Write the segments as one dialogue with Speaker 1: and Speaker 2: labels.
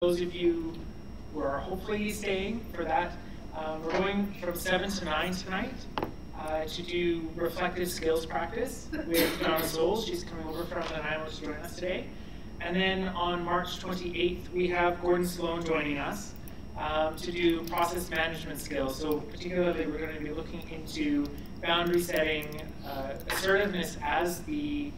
Speaker 1: Those of you who are hopefully staying for that, we're going from 7 to 9 tonight to do reflective skills practice with Donna Souls. She's coming over from Nanaimo to join us today. And then on March 28th, we have Gordon Sloan joining us to do process management skills. So particularly, we're going to be looking into boundary setting, assertiveness as the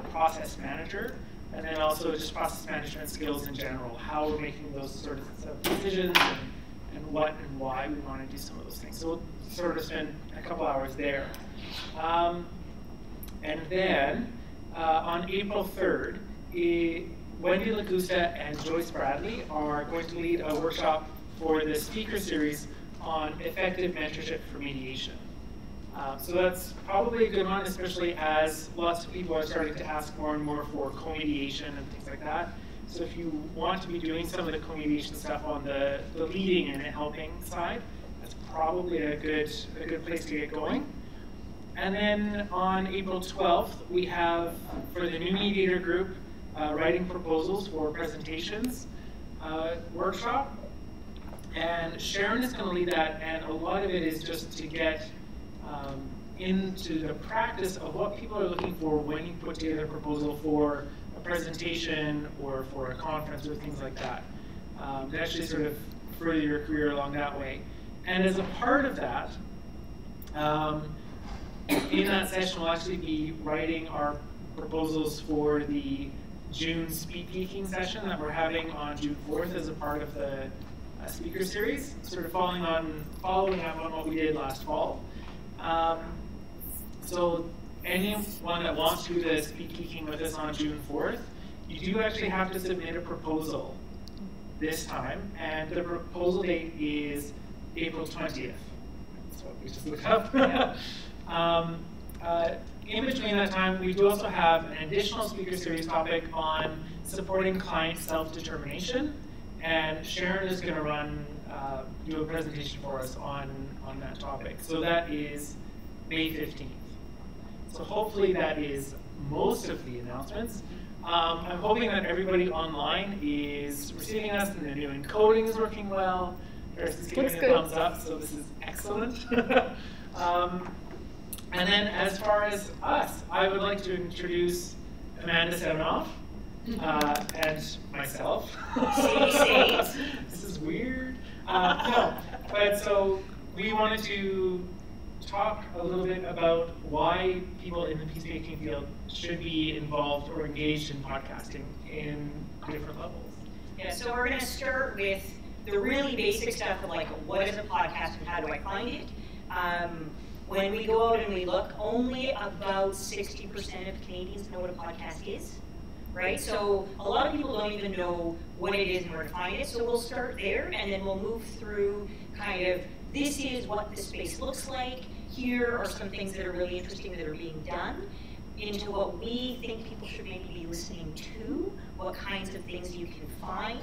Speaker 1: process manager, and then also just process management skills in general, how we're making those sort of decisions and what and why we want to do some of those things. So we'll sort of spend a couple hours there. And then on April 3rd, Wendy Lagusta and Joyce Bradley are going to lead a workshop for the speaker series on effective mentorship for mediation. So that's probably a good one, especially as lots of people are starting to ask more and more for co-mediation and things like that. So if you want to be doing some of the co-mediation stuff on the leading and the helping side, that's probably a good place to get going. And then on April 12th, we have, for the new mediator group, writing proposals for presentations workshop. And Sharon is going to lead that, and a lot of it is just to get into the practice of what people are looking for when you put together a proposal for a presentation or for a conference or things like that. To actually sort of further your career along that way. And as a part of that, in that session we'll actually be writing our proposals for the June speed geeking session that we're having on June 4th as a part of the speaker series, sort of following up on what we did last fall. So anyone that wants to do the speed geeking with us on June 4th, you do actually have to submit a proposal this time, and the proposal date is April 20th. That's what we just looked up. In between that time, we do also have an additional speaker series topic on supporting client self-determination, and Sharon is going to do a presentation for us on that topic. So that is May 15th. So hopefully that is most of the announcements. I'm hoping that everybody online is receiving us and the new encoding is working well. Paris is giving a thumbs up, so this is excellent. And then as far as us, I would like to introduce Amanda Semenoff and myself. This is weird. No, but so we wanted to talk a little bit about why people in the peacemaking field should be involved or engaged in podcasting in different levels.
Speaker 2: Yeah, so we're going to start with the really basic stuff of like, what is a podcast and how do I find it? When we go out and we look, only about 60% of Canadians know what a podcast is, right? So a lot of people don't even know what it is and where to find it. So we'll start there, and then we'll move through kind of, this is what the space looks like. Here are some things that are really interesting that are being done, into what we think people should maybe be listening to, what kinds of things you can find,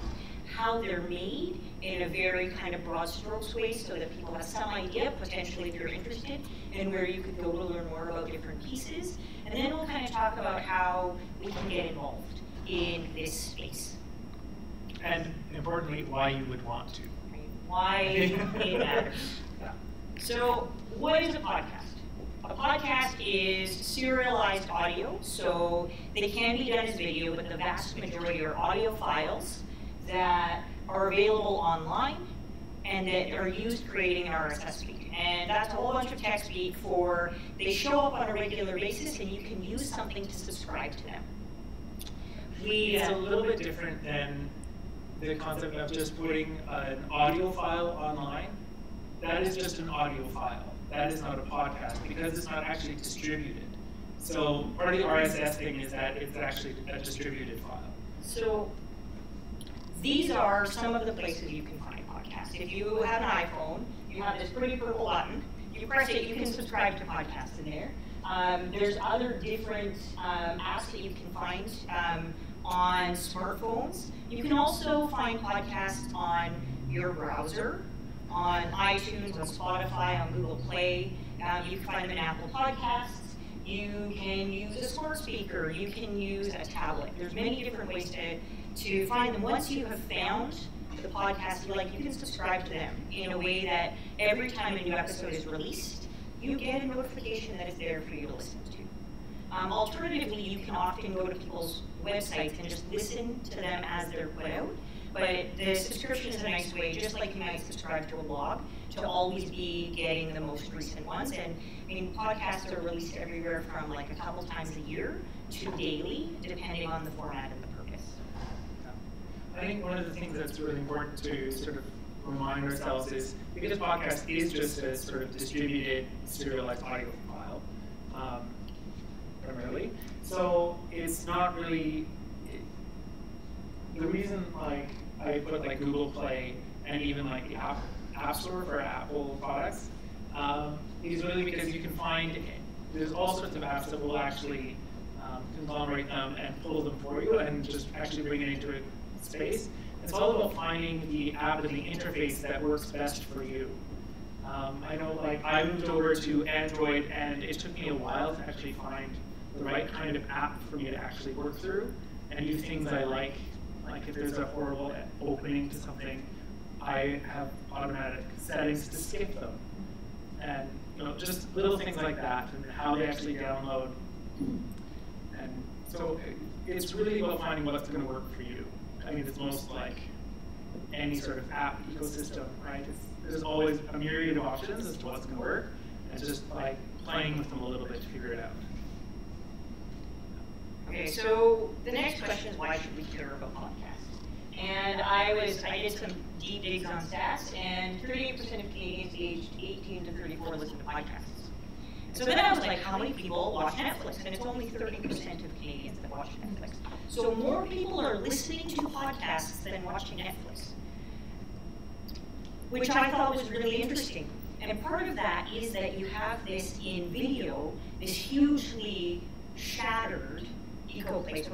Speaker 2: how they're made in a very kind of broad strokes way so that people have some idea, potentially if you're interested, and where you could go to learn more about different pieces. And then we'll kind of talk about how we can get involved in this space.
Speaker 1: And importantly, why you would want to.
Speaker 2: Why it matters.
Speaker 1: Yeah.
Speaker 2: So what is a podcast? A podcast is serialized audio, so they can be done as video, but the vast majority are audio files that are available online and that are used creating an RSS feed. And that's a whole bunch of text speak for, they show up on a regular basis and you can use something to subscribe to them.
Speaker 1: It's a little bit different than the concept of just putting an audio file online. That is just an audio file. That is not a podcast because it's not actually distributed. So part of the RSS thing is that it's actually a distributed file.
Speaker 2: So these are some of the places you can find podcasts. If you have an iPhone, you have this pretty purple button. You press it, you can subscribe to podcasts in there. There's other different apps that you can find on smartphones. You can also find podcasts on your browser, on iTunes, on Spotify, on Google Play. You can find them in Apple Podcasts. You can use a smart speaker. You can use a tablet. There's many different ways to to find them. Once you have found the podcast you like, you can subscribe to them in a way that every time a new episode is released, you get a notification that it's there for you to listen to. Alternatively, you can often go to people's websites and just listen to them as they're put out. But the subscription is a nice way, just like you might subscribe to a blog, to always be getting the most recent ones. And I mean, podcasts are released everywhere from like a couple times a year to daily, depending on the format and the purpose.
Speaker 1: I think one of the things that's really important to sort of remind ourselves is, because podcast is just a sort of distributed, serialized audio file, primarily. So it's not really, the reason like I put like Google Play and even like the App Store for Apple products is really because you can find, there's all sorts of apps that will actually conglomerate them and pull them for you and just actually bring it into a space. It's all about finding the app and the interface that works best for you. I know, like, I moved over to Android, and it took me a while to actually find the right kind of app for me to actually work through and do things I like. Like, if there's a horrible opening to something, I have automatic settings to skip them. And, you know, just little things like that, and how they actually download. And so it's really about finding what's going to work for you. I mean, it's most like any sort of app ecosystem, right? There's always a myriad of options as to what's going to work. And it's just like playing with them a little bit to figure it out.
Speaker 2: Okay, so the next question is, why should we care about podcasts? And I did some deep digs on stats, and 38% of Canadians aged 18 to 34 listen to podcasts. So then I was like, how many people watch Netflix? And it's only 30% of Canadians that watch Netflix. So more people are listening to podcasts than watching Netflix, which I thought was really interesting. And part of that is that you have this in video, this hugely shattered ecosystem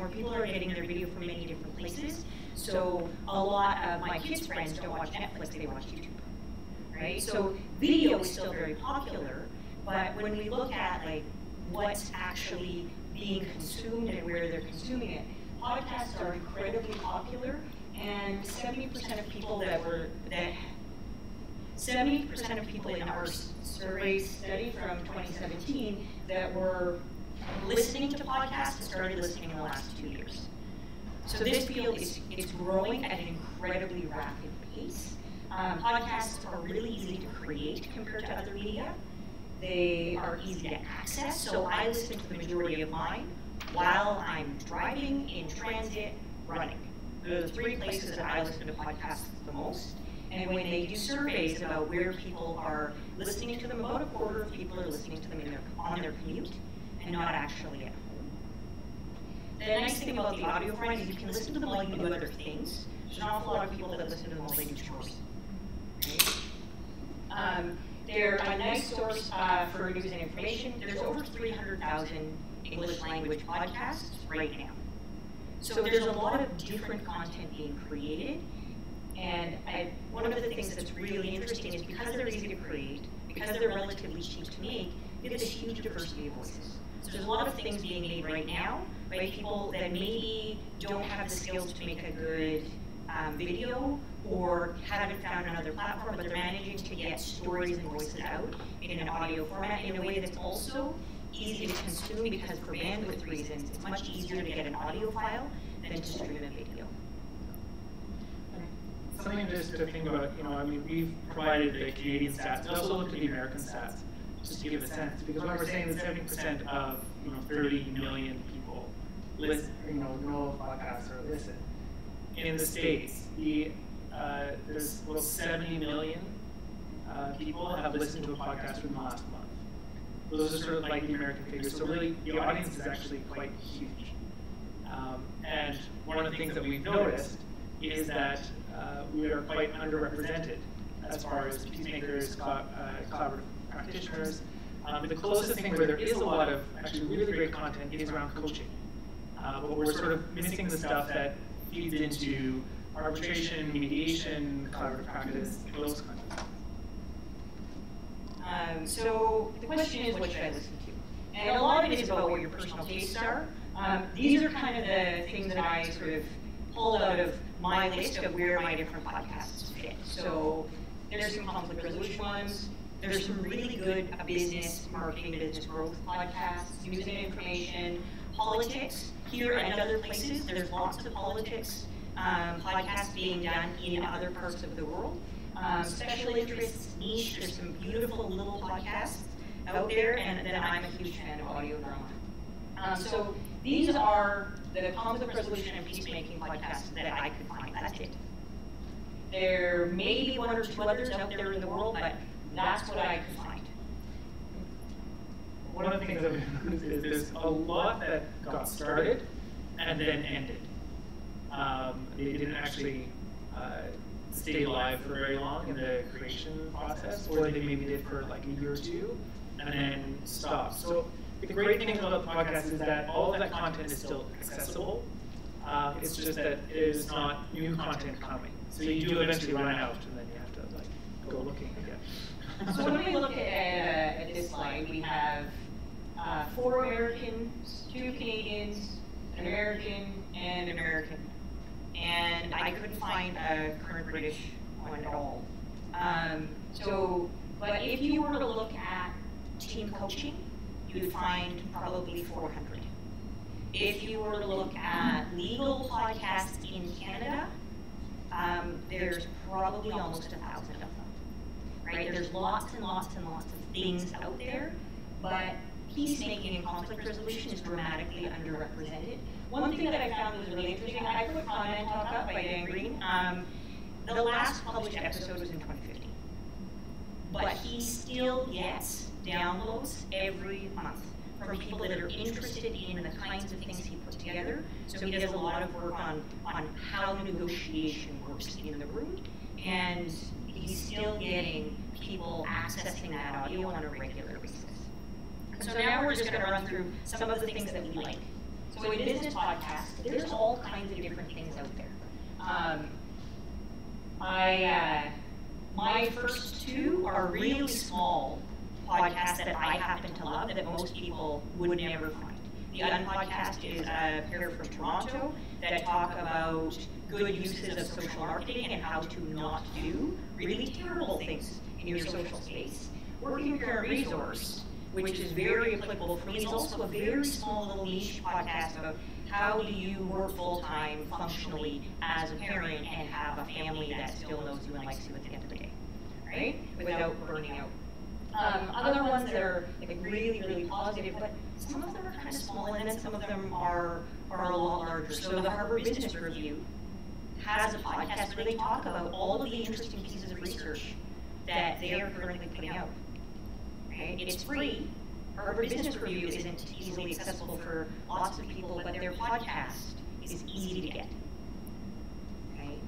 Speaker 2: where people are getting their video from many different places. So a lot of my kids' friends don't watch Netflix, they watch YouTube. Right? So video is still very popular, but when we look at like what's actually being consumed and where they're consuming it, podcasts are incredibly popular, and 70% of people in our survey study from 2017 that were listening to podcasts started listening in the last 2 years. So this field is growing at an incredibly rapid pace. Podcasts are really easy to create compared to other media. They are easy to access, so I listen to the majority of mine while I'm driving, in transit, running. Those are the three places that I listen to podcasts the most. And when they do surveys about where people are listening to them, about a quarter of people are listening to them on their commute and not actually at home. The nice thing about the audio format is you can listen to them while you do other things. There's an awful lot of people that listen to them while they do chores. They're a nice source for news and information. There's over 300,000 English language podcasts right now. So there's a lot of different content being created. And one of the things that's really interesting is because they're easy to create, because they're relatively cheap to make, you get this huge diversity of voices. So there's a lot of things being made right now by people that maybe don't have the skills to make a good video or haven't found another platform, but they're managing to get stories and voices out in an audio format in a way that's also easy to consume, because for bandwidth reasons, it's much easier to get an audio file than to stream a video.
Speaker 1: Something just to think about, you know, I mean, we've provided the Canadian stats, but also looked at the American stats, just to give a sense, because when we're saying that 70% of, 30 million people listen, know podcasts or listen. In the States, there's 70 million people have listened to a podcast in the last month. Those are sort of like the American figures. So really, the audience is actually quite huge. And one of the things that we've noticed is that we are quite underrepresented as far as peacemakers, collaborative practitioners. The closest thing where there is a lot of actually really great content is around coaching. But we're sort of missing the stuff that feeds into arbitration, mediation, collaborative practice, those kinds of things.
Speaker 2: So the question is, what should I listen to? And a lot of it is about what your personal tastes are. These are kind of the things that I sort of pulled out of my list of where my different podcasts fit. So there's some conflict resolution ones. There's some really good business, marketing, business growth podcasts, news and information, politics. Here and other places, there's lots of politics podcasts being done in other parts of the world. Special interests, niche, there's some beautiful little podcasts out there, and then I'm a huge fan of audio drama. So these are the conflict resolution and peacemaking podcasts that I could find. That's it. There may be one or two others out there in the world, but that's what I could find.
Speaker 1: One of the things that we noticed is there's a lot that got started and then ended. They didn't actually stay alive for very long in the creation process, or they maybe did for like a year or two and then stopped. So the great thing about the podcast is that all of that content is still accessible. It's just that there's not new content coming. So you do eventually run out, and then you have to like go looking again.
Speaker 2: So when we look at this slide, we have 4 Americans, 2 Canadians, an American, and an American. And I couldn't find a current British one at all. But if you were to look at team coaching, you'd find probably 400. If you were to look at legal podcasts in Canada, there's probably almost 1,000 of them. Right? There's lots and lots and lots of things out there, but peacemaking and conflict resolution is dramatically underrepresented. One thing that I found was really interesting, I put Comment Talk up by Dan Green. The last published episode was in 2015, but he still gets downloads every month from people that are interested in the kinds of things he put together. So he does a lot of work on how negotiation works in the room, and he's still getting people accessing that audio on a regular basis. So now we're just going to run through some of the things that we like. So in business podcasts, there's all kinds of different things out there. My first 2 are really small podcasts that I happen to love that most people would never find. The Unpodcast is a pair from Toronto that talk about good uses of social marketing and how to not do really terrible things in your social space. Working Parent Resource, which is very applicable for me, is also a very small little niche podcast about how do you work full-time functionally as a parent and have a family that still knows you and likes you at the end of the day, right? Without burning out. Other ones that are like really, really positive, but some of them are kind of small, and then some of them are a lot larger. So the Harvard Business Review has a podcast where they talk about all of the interesting pieces of research that they are currently putting out. Right? It's free. Harvard Business Review isn't easily accessible for lots of people, but their podcast is easy to get. Right?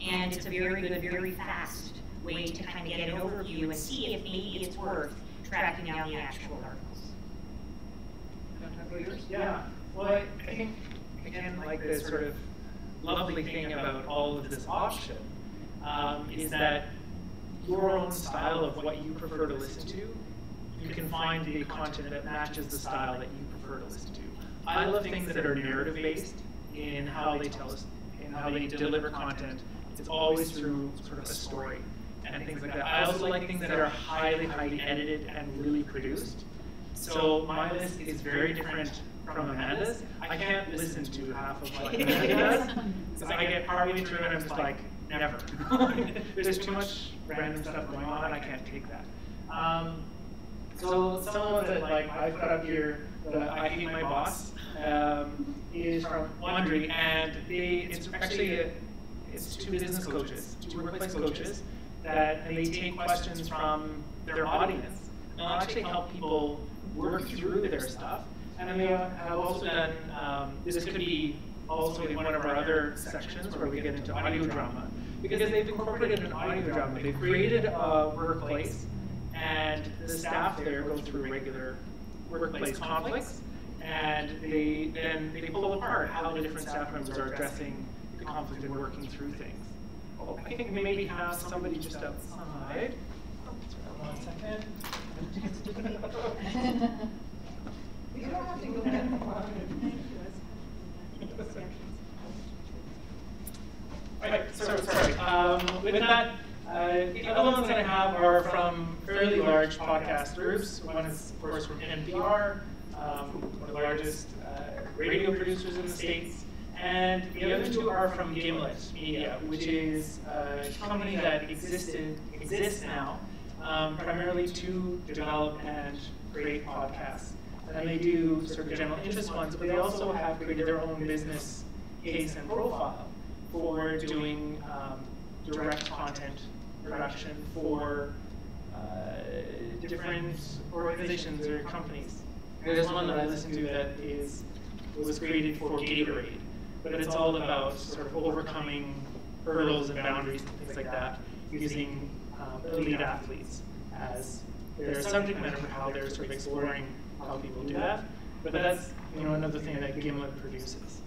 Speaker 2: And it's a very good, very fast way to kind of get an overview and see if maybe it's worth tracking down the actual articles.
Speaker 1: Yeah. Well, I think, again, like this sort of lovely thing about all of this option is that your own style of what you prefer to listen to, you can find the content that matches the style that you prefer to listen to. I love things that are narrative-based in how they tell us, in how they deliver content. It's always through sort of a story and things like that. I also like things that are highly, highly edited and really produced. So my list is very different from Amanda's. I can't listen to half of what Amanda does, because I get partway through and I'm just like, never. There's too much random stuff going on, I can't take that. So some of the ones that like I've got up here, I Hate My Boss, is from Wondery, and it's actually it's 2 business coaches, 2 workplace coaches, and they take questions from their audience and they'll actually help people work through their stuff. And they have also done, this could be also in one of our other sections where we get into audio drama, because they've incorporated an audio drama. They've created a workplace, and the staff there go through regular workplace conflicts, and they pull apart how the different staff members are addressing the conflict and working through things. Oh, I think we maybe have somebody just outside. Oh, 1 second.
Speaker 3: You don't have to go back.
Speaker 1: Right, sorry. With that, the other ones that I have are from fairly large podcast groups. One is, of course, from NPR, one of the largest radio producers in the States. And the other two are from Gimlet Media, which is a company that exists now, primarily to develop and create podcasts. And they do sort of general interest ones, but they also have created their own business case and profile for doing direct content production for different organizations or companies. There's one that I listened to that was created for Gatorade, but it's all about sort of overcoming hurdles and boundaries and things like that, using elite athletes as their subject matter for how they're sort of exploring how people do that. But that's another thing that Gimlet produces.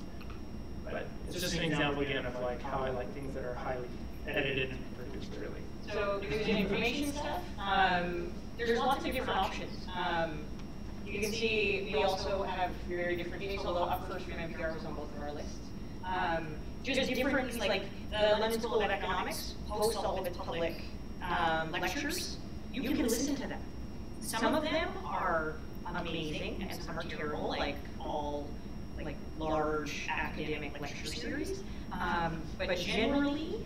Speaker 1: But it's just an example again of like how I like things that are highly edited and produced really.
Speaker 2: So news and information stuff. There's lots of different options. You can see we also have very different things, although Up First from NPR was on both of our lists. Just different things like the London School of Economics hosts all of its public lectures. You can listen to them. Some of them are amazing and some are terrible, like all large academic lecture series. But generally,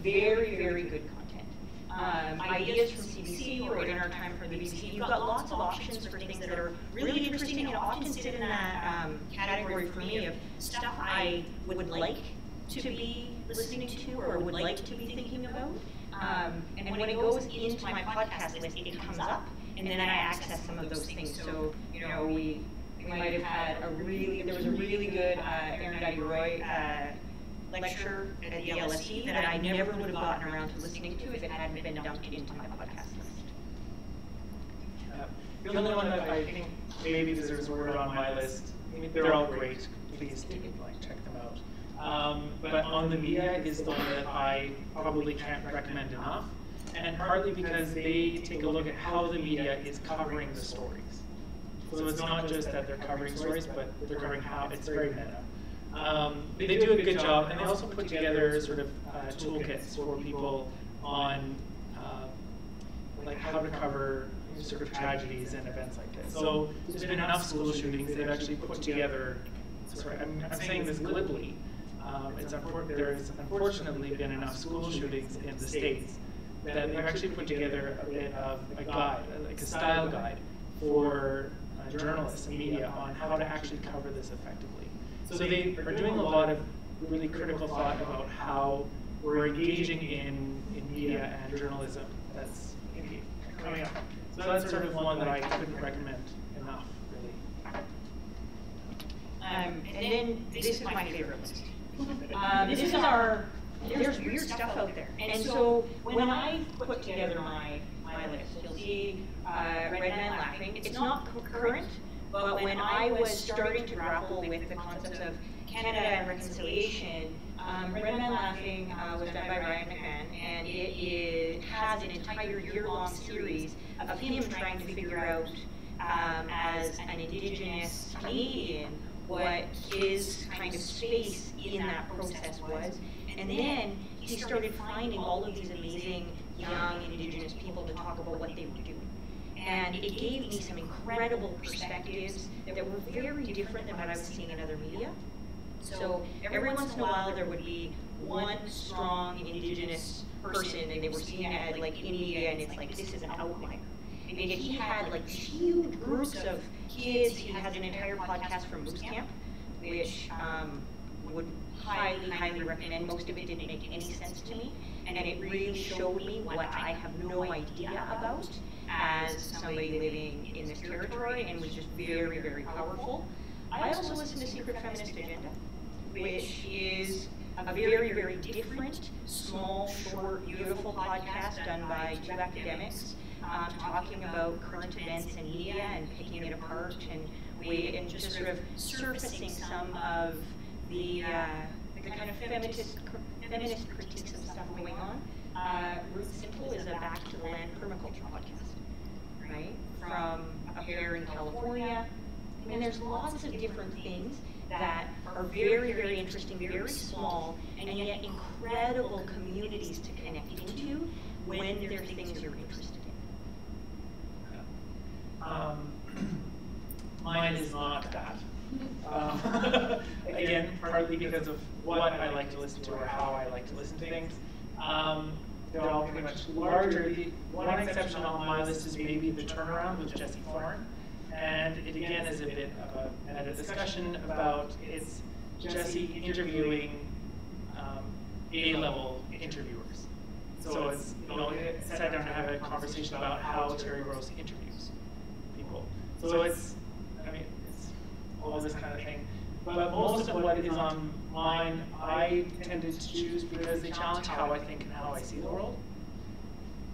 Speaker 2: very, very good content. Ideas from CBC or In Our Time from the BBC. You've got lots of options for things that are really interesting and often sit in that category for me of stuff I would like to be listening to or would like to be thinking about. And when it goes into my podcast list, it comes up, and then I access some of those things. So, we might have had there was a really good Aaron Daddy-Roy lecture at the LSE that I never would have gotten around to listening to if it hadn't been dumped into my podcast list.
Speaker 1: The only one that I think maybe deserves a word on my list, they're all great, please do check them out. But On the Media is the one that I probably can't recommend enough, and partly because they take a look at how the media is covering the stories. So it's not just that they're covering stories, but they're covering how it's very meta. They do a good job, and they also put together sort of toolkits for people on like how to cover sort of tragedies and events like this. So there's been enough school shootings. They've actually put together. Sorry, I'm saying this glibly. There's unfortunately been enough school shootings in the States that they've actually put together a bit of a guide, like a style guide for journalists and media on how to actually cover this effectively. So they are doing a lot of really critical thought about how we're engaging in media and journalism that's coming up. So that's sort of one that I couldn't recommend enough, really.
Speaker 2: And then this is my favorite list. There's weird stuff out there. And so when I put together my list, you'll see Red Man Laughing. It's not current, but when I was starting to grapple with the concepts of Canada and reconciliation, Red Man Laughing was done by Ryan McMahon, and it has an entire year-long series of him trying to figure out, as an Indigenous Canadian, what his kind of space in that process was. And then he started finding all of these amazing young Indigenous people to talk about what they were doing. And it gave me some incredible perspectives that were very different than what I was seeing in other media. So every once in a while there would be one strong Indigenous person and they were seen as like in media, and it's like, this is an outlier. And yet he had like huge groups of kids. He has an entire podcast from Moose Camp, which would highly, highly recommend. Most of it didn't make any sense to me, and it really showed me what I have no idea about as somebody living in this territory, and was just very, very powerful. I also listened to Secret Feminist Agenda, which is a very, very different, small, short, beautiful podcast done by two academics talking about current events in media and picking it apart and just sort of surfacing some of the kind of feminist critiques of stuff going on. Ruth Simple is a Back to the Land permaculture podcast, right? From up here in California. I mean, there's lots of different things that are very, very interesting, very small, and yet incredible communities to connect into when there are things you're interested in?
Speaker 1: Mine is not that. Again, partly because of what I like to listen to or how I like to listen to things. They're all pretty much larger. The one exception on my list is maybe The Turnaround with Jesse Thorne. And it again is a bit of a discussion about it's Jesse interviewing A-level interviewers. So it's, it sat down to have a conversation about how Terry Gross interviews people. So it's all this kind of thing. But most of what is on mine, I tended to choose because they challenge how I think and how I see the world.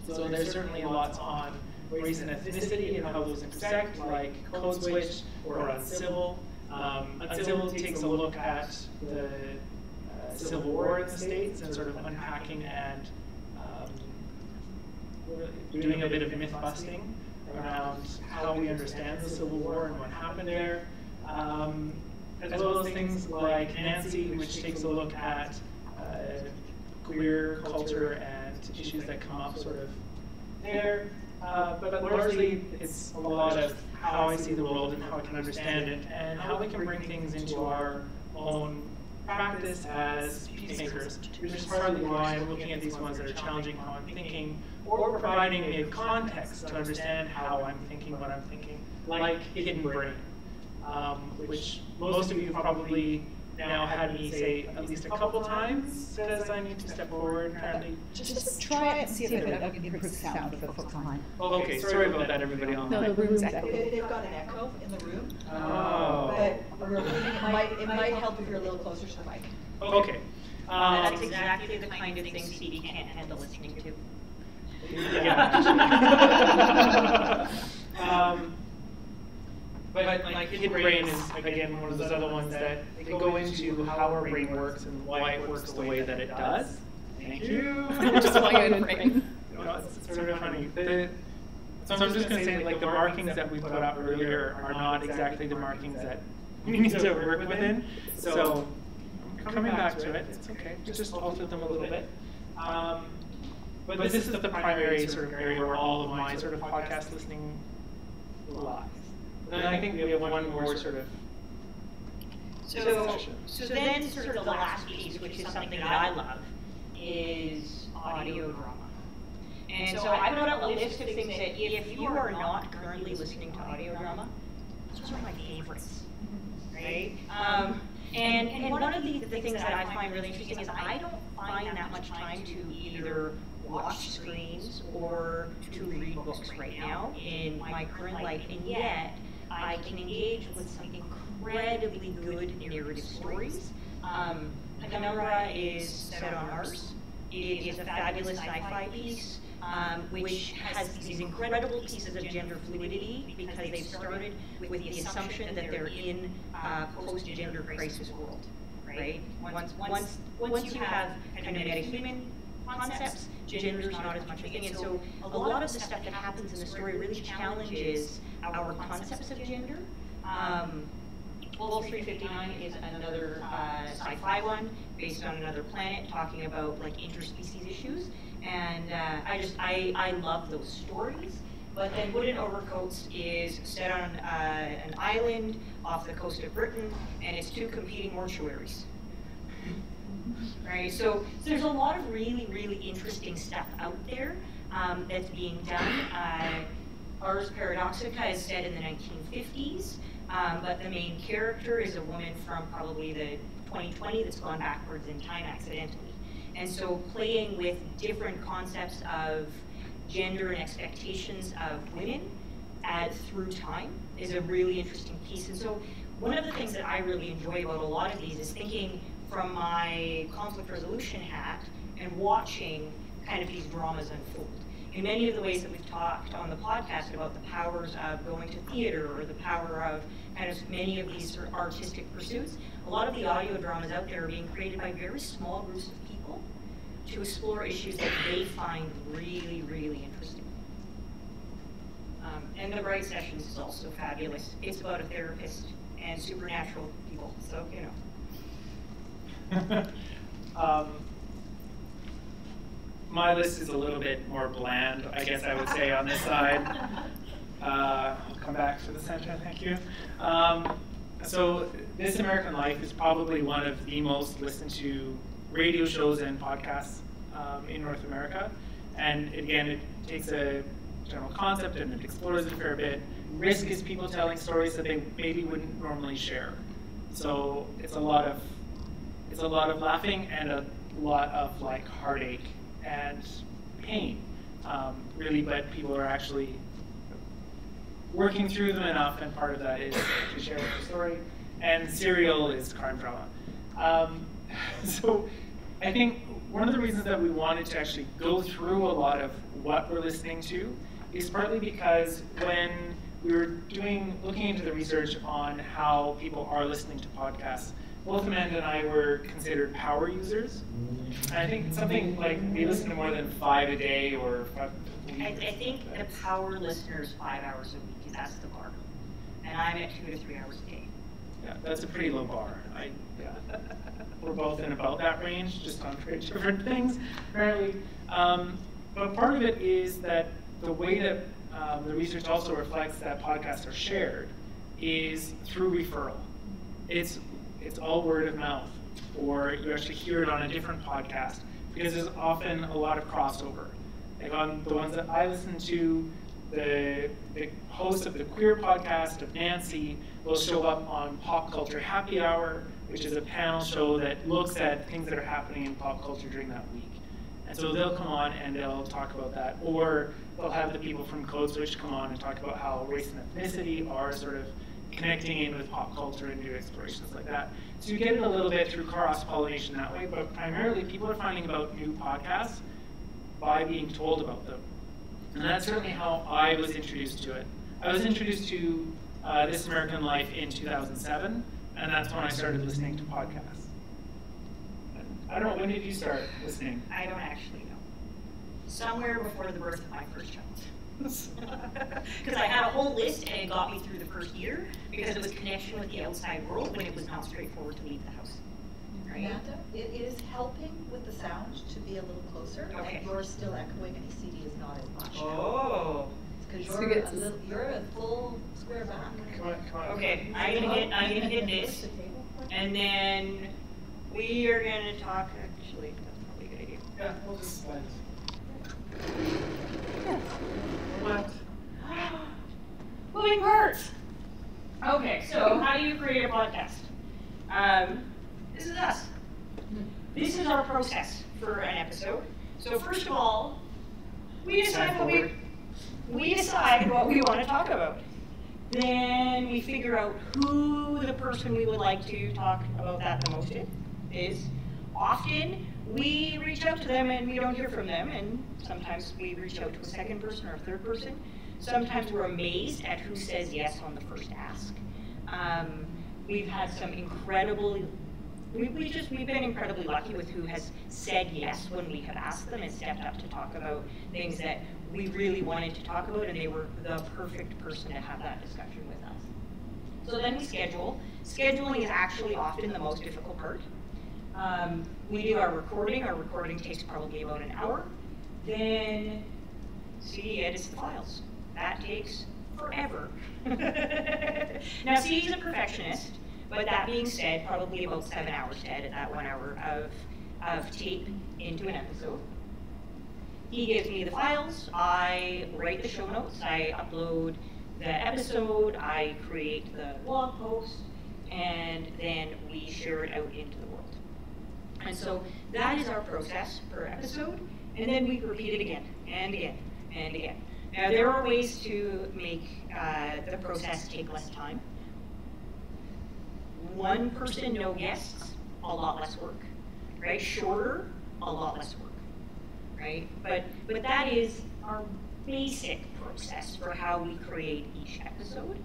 Speaker 1: So there's certainly lots on race and ethnicity and how those intersect, like Code Switch or Uncivil. Uncivil takes a look at the Civil War in the States and sort of unpacking and doing a bit of myth busting around how we understand the Civil War and what happened there. As well as things like Nancy, which takes a look at queer culture and issues that come up sort of there. But largely, it's a lot of how I see the world and how I can understand it, and how we can bring things into our own practice as peacemakers, which is partly why I'm looking at these ones that are challenging how I'm thinking, or providing me a context to understand how I'm thinking what I'm thinking, like Hidden Brain. Which most of you probably now had me say at least a couple times, because I need to step forward apparently.
Speaker 3: Just try it and see if it improves sound for folks online.
Speaker 1: Oh, okay, sorry about that, everybody online.
Speaker 3: No, the room's echoing.
Speaker 4: They've got an echo in the room.
Speaker 1: Oh.
Speaker 4: But it might help if you're a little closer to the mic.
Speaker 1: Okay.
Speaker 2: That's exactly the kind of thing C.D. can't handle listening to.
Speaker 1: Yeah. But like Hidden Brain is, again, one of those other ones that they go into how our brain works and why it works the way that it does. Thank you.
Speaker 3: Just why you're in brain.
Speaker 1: It's sort of funny. So I'm just going to say, like, the markings that we put up earlier are not exactly the markings that we need to work within. So I'm coming back to it. It's okay. Just alter them a little bit. But this is the primary sort of area where all of my sort of podcast listening lies. And I think we have one more sort of
Speaker 2: So then sort of the last piece, which is something that I love, is audio drama. And so I put up a list of things that if you are not currently listening to audio drama, those are my favorites, right? And one of the things that I find really interesting is I don't find that much time to either watch screens or to read books right now in my current life, and yet I can engage with some incredibly good narrative stories. Penumbra is set on Mars. It is a fabulous sci-fi piece, which has these incredible pieces of gender fluidity because they've started with the assumption that they're in a post-gender crisis world, right? Once you have kind of metahuman concepts, gender is not as much a thing. And so a lot of the stuff that happens in the story really challenges our concepts of gender. Wolf 359 is another sci-fi one based on another planet talking about like interspecies issues. And I love those stories. But then Wooden Overcoats is set on an island off the coast of Britain, and it's two competing mortuaries. Right, so there's a lot of really, really interesting stuff out there that's being done. Ars Paradoxica is set in the 1950s, but the main character is a woman from probably the 2020 that's gone backwards in time accidentally. And so playing with different concepts of gender and expectations of women through time is a really interesting piece. And so one of the things that I really enjoy about a lot of these is thinking from my conflict resolution hat and watching kind of these dramas unfold. In many of the ways that we've talked on the podcast about the powers of going to theater or the power of kind of many of these sort of artistic pursuits, a lot of the audio dramas out there are being created by very small groups of people to explore issues that they find really, really interesting. And the Bright Sessions is also fabulous. It's about a therapist and supernatural people. So, you know.
Speaker 1: My list is a little bit more bland, I guess I would say, on this side. I'll come back to the center, thank you. So This American Life is probably one of the most listened to radio shows and podcasts in North America. And again, it takes a general concept and it explores it a fair bit. Risk is people telling stories that they maybe wouldn't normally share. So it's a lot of laughing and a lot of like heartache and pain, really, but people are actually working through them enough, and part of that is to share the story. And Serial is crime drama. So I think one of the reasons that we wanted to actually go through a lot of what we're listening to is partly because when we were looking into the research on how people are listening to podcasts, both Amanda and I were considered power users. And I think something like we listen to more than 5 a day or 5 a week.
Speaker 2: I think the power listeners 5 hours a week, that's the bar. And I'm at 2 to 3 hours a day.
Speaker 1: Yeah, that's a pretty low bar. We're both in about that range, just on very different things, apparently. But part of it is that the way that the research also reflects that podcasts are shared is through referral. It's all word of mouth, or you actually hear it on a different podcast, because there's often a lot of crossover. Like on the ones that I listen to, the host of the Queer podcast of Nancy will show up on Pop Culture Happy Hour, which is a panel show that looks at things that are happening in pop culture during that week. And so they'll come on and they'll talk about that, or they'll have the people from Code Switch come on and talk about how race and ethnicity are sort of connecting in with pop culture and do explorations like that. So you get it a little bit through cross-pollination that way, but primarily people are finding about new podcasts by being told about them. And that's certainly how I was introduced to it. I was introduced to This American Life in 2007, and that's when I started listening to podcasts. I don't know, when did you start listening?
Speaker 2: I don't actually know. Somewhere before the birth of my first child. Because I had a whole list and it got me through the first year because it was connection with the outside world when it was not straightforward to leave the house. Right?
Speaker 4: Amanda, it is helping with the sound to be a little closer,
Speaker 2: Okay.
Speaker 4: and you're still echoing, and CD is not as much.
Speaker 2: Oh.
Speaker 4: Because
Speaker 3: So
Speaker 4: you're
Speaker 3: it's-
Speaker 4: you're a full square back.
Speaker 1: Come on.
Speaker 2: Okay, I'm gonna hit this, and then we are gonna talk. Actually, that's probably a good idea.
Speaker 1: Yeah, we'll just slide. What?
Speaker 2: Moving parts. Okay, so how do you create a podcast? This is us. This is our process for an episode. So first of all, we decide what we want to talk about. Then we figure out who the person we would like to talk about that the most is. Often we reach out to them and we don't hear from them, and sometimes we reach out to a second person or a third person. Sometimes we're amazed at who says yes on the first ask. We've had some we've been incredibly lucky with who has said yes when we have asked them and stepped up to talk about things that we really wanted to talk about, and they were the perfect person to have that discussion with us. So then we schedule. Scheduling is actually often the most difficult part. We do our recording. Our recording takes probably about an hour. Then CD edits the files. That takes forever. Now, CD's a perfectionist, but that being said, probably about 7 hours to edit that 1 hour of tape into an episode. He gives me the files, I write the show notes, I upload the episode, I create the blog post, and then we share it out into the world. And so that is our process per episode, and then we repeat it again and again and again. Now, there are ways to make the process take less time. One person, no guests, a lot less work, right? Shorter, a lot less work, right? But that is our basic process for how we create each episode.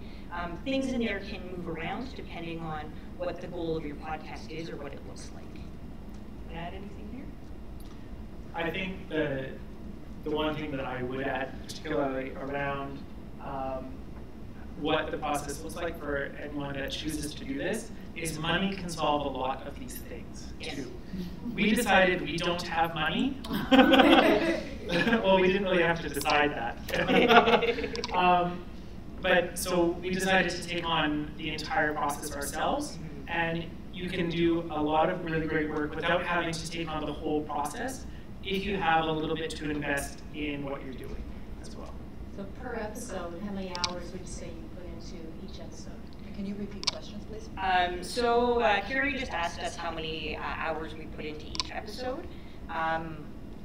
Speaker 2: Things in there can move around depending on what the goal of your podcast is or what it looks like. Want to add anything here?
Speaker 1: I think the one thing that I would add, particularly around what the process looks like for anyone that chooses to do this is money can solve a lot of these things too. We decided we don't have money. Well, we didn't really have to decide that. But so we decided to take on the entire process ourselves, and you can do a lot of really great work without having to take on the whole process if you have a little bit to invest in what you're doing as well.
Speaker 5: So per episode, how many hours would you say you put into each episode?
Speaker 3: Can you repeat questions, please?
Speaker 2: So CoRe just asked us how many hours we put into each episode.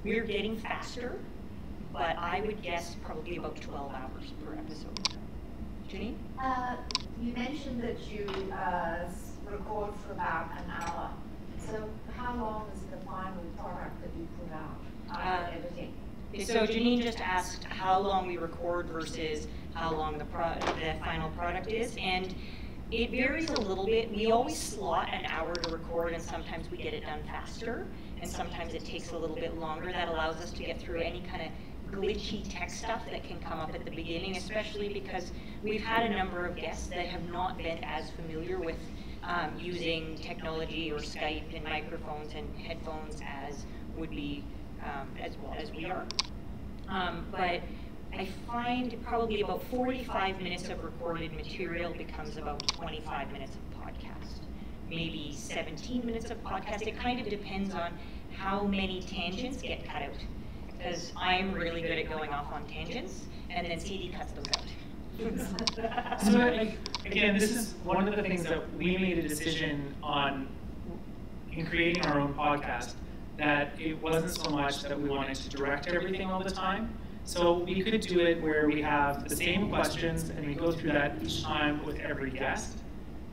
Speaker 2: We're getting faster, but I would guess probably about 12 hours per episode. Janine?
Speaker 6: You mentioned that you record for about an hour. So how long is the final product that you put out after editing?
Speaker 2: So Janine just asked how long we record versus how long the final product is, and it varies a little bit. We always slot an hour to record, and sometimes we get it done faster, and sometimes it takes a little bit longer. That allows us to get through any kind of glitchy tech stuff that can come up at the beginning, especially because we've had a number of guests that have not been as familiar with using technology or Skype and microphones and headphones as would be as well as we are. But I find probably about 45 minutes of recorded material becomes about 25 minutes of podcast, maybe 17 minutes of podcast. It kind of depends on how many tangents get cut out, because I'm really good at going off on tangents, and then CD cuts them out.
Speaker 1: So again, this is one of the things that we made a decision on in creating our own podcast, that it wasn't so much that we wanted to direct everything all the time. So we could do it where we have the same questions and we go through that each time with every guest.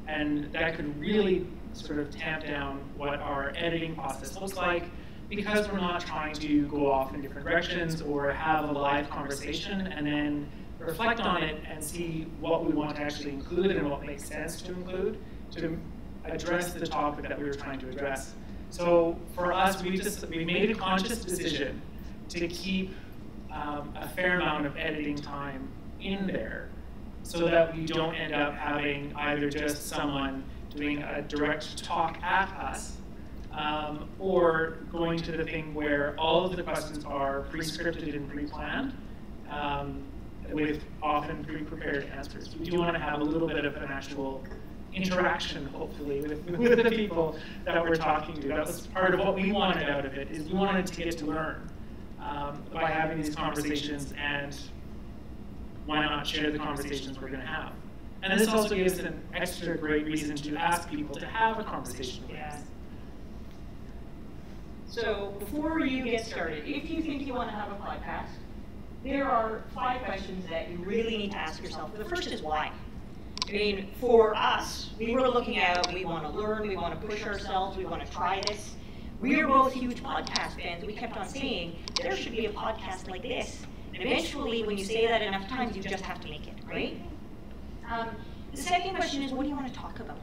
Speaker 1: And that could really sort of tamp down what our editing process looks like, because we're not trying to go off in different directions or have a live conversation and then reflect on it and see what we want to actually include and what makes sense to include to address the topic that we were trying to address. So for us, we made a conscious decision to keep a fair amount of editing time in there so that we don't end up having either just someone doing a direct talk at us or going to the thing where all of the questions are pre-scripted and pre-planned with often pre-prepared answers. We do want to have a little bit of an actual interaction, hopefully, with the people that we're talking to. That was part of what we wanted out of it, is we wanted to get to learn by having these conversations, and why not share the conversations we're going to have. And this also gives an extra great reason to ask people to have a conversation with us.
Speaker 5: So before you get started, if you think you want to have a podcast, there are 5 questions that you
Speaker 2: Really need to ask yourself. The first is why. I mean, for us, we were looking at, we want to learn, we want to push ourselves, we want to try this. We are both huge podcast fans. We kept on saying, there should be a podcast like this. And eventually, when you say that enough times, you just have to make it, right? The second question is, what do you want to talk about?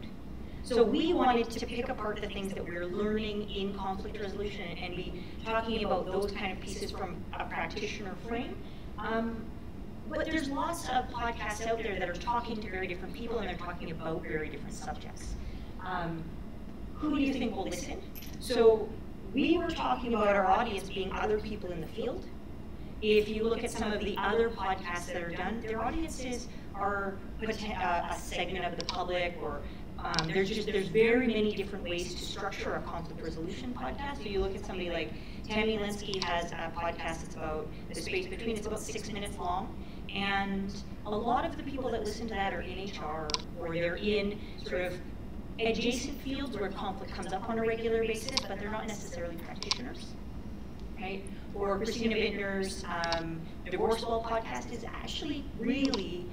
Speaker 2: So we wanted to pick apart the things that we're learning in conflict resolution and be talking about those kind of pieces from a practitioner frame. But there's lots of podcasts out there that are talking to very different people, and they're talking about very different subjects. Who do you think will listen? So we were talking about our audience being other people in the field. If you look at some of the other podcasts that are done, their audiences are a segment of the public, or there's very many different ways to structure a conflict resolution podcast. So you look at somebody like Tammy Linsky has a podcast that's about the space between, it's about 6 minutes long. And a lot of the people that listen to that are in HR, or they're in sort of adjacent fields where conflict comes up on a regular basis, but they're not necessarily practitioners, right? Or Christina Bittner's Divorce Law podcast is actually really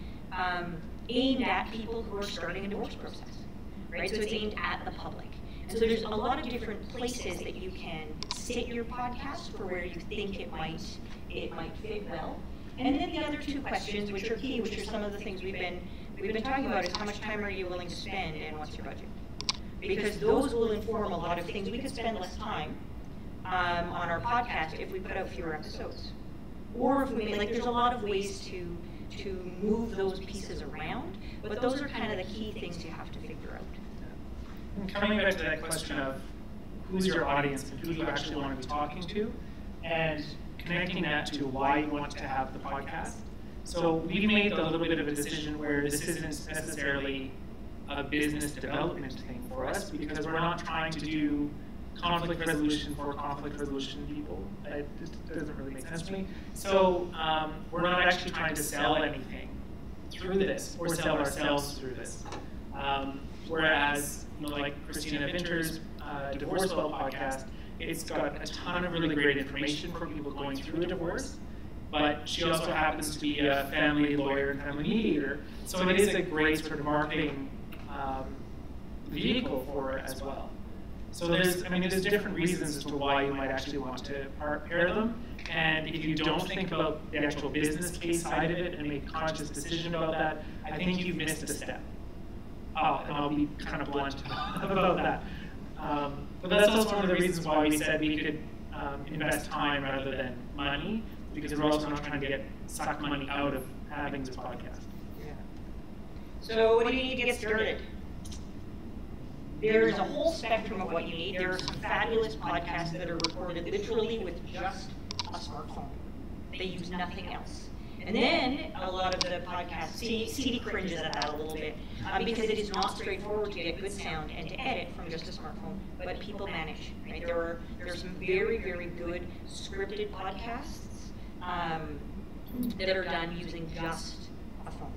Speaker 2: aimed at people who are starting a divorce process, right? So it's aimed at the public. And so there's a lot of different places that you can sit your podcast for where you think it might fit well. And then the other 2 questions, which are key, which are some of the things we've been talking about, is how much time are you willing to spend and what's your budget? Because those will inform a lot of things. We could spend less time on our podcast if we put out fewer episodes. Or if we there's a lot of ways to to move those pieces around, but those are kind of the key things you have to figure out.
Speaker 1: And coming back to that question of who's your audience and who you actually want to be talking to, and connecting that to why you want to have the podcast. So we've made a little bit of a decision where this isn't necessarily a business development thing for us, because we're not trying to do conflict resolution for conflict resolution people. It doesn't really make sense to me. So we're not actually trying to sell anything through this or sell ourselves through this. Whereas, like Christina Vinter's Divorce Well podcast, it's got a ton of really great information for people going through a divorce, but she also happens to be a family lawyer and family mediator, so it is a great sort of marketing vehicle for it as well. So there's different reasons as to why you might actually want to pair them, and if you don't think about the actual business case side of it and make a conscious decision about that, I think you've missed a step. And I'll be kind of blunt about that. But that's also one of the reasons why we said we could invest time rather than money, because we're also not trying to suck money out of having this podcast.
Speaker 2: Yeah. So what do you need to get started? There's a whole spectrum of what you need. There are some fabulous podcasts that are recorded literally with just a smartphone. They use nothing else. And then a lot of the podcasts, CD cringes at that a little bit, because it is not straightforward to get good sound and to edit from just a smartphone, but people manage, right? There's some very, very good scripted podcasts that are done using just a phone.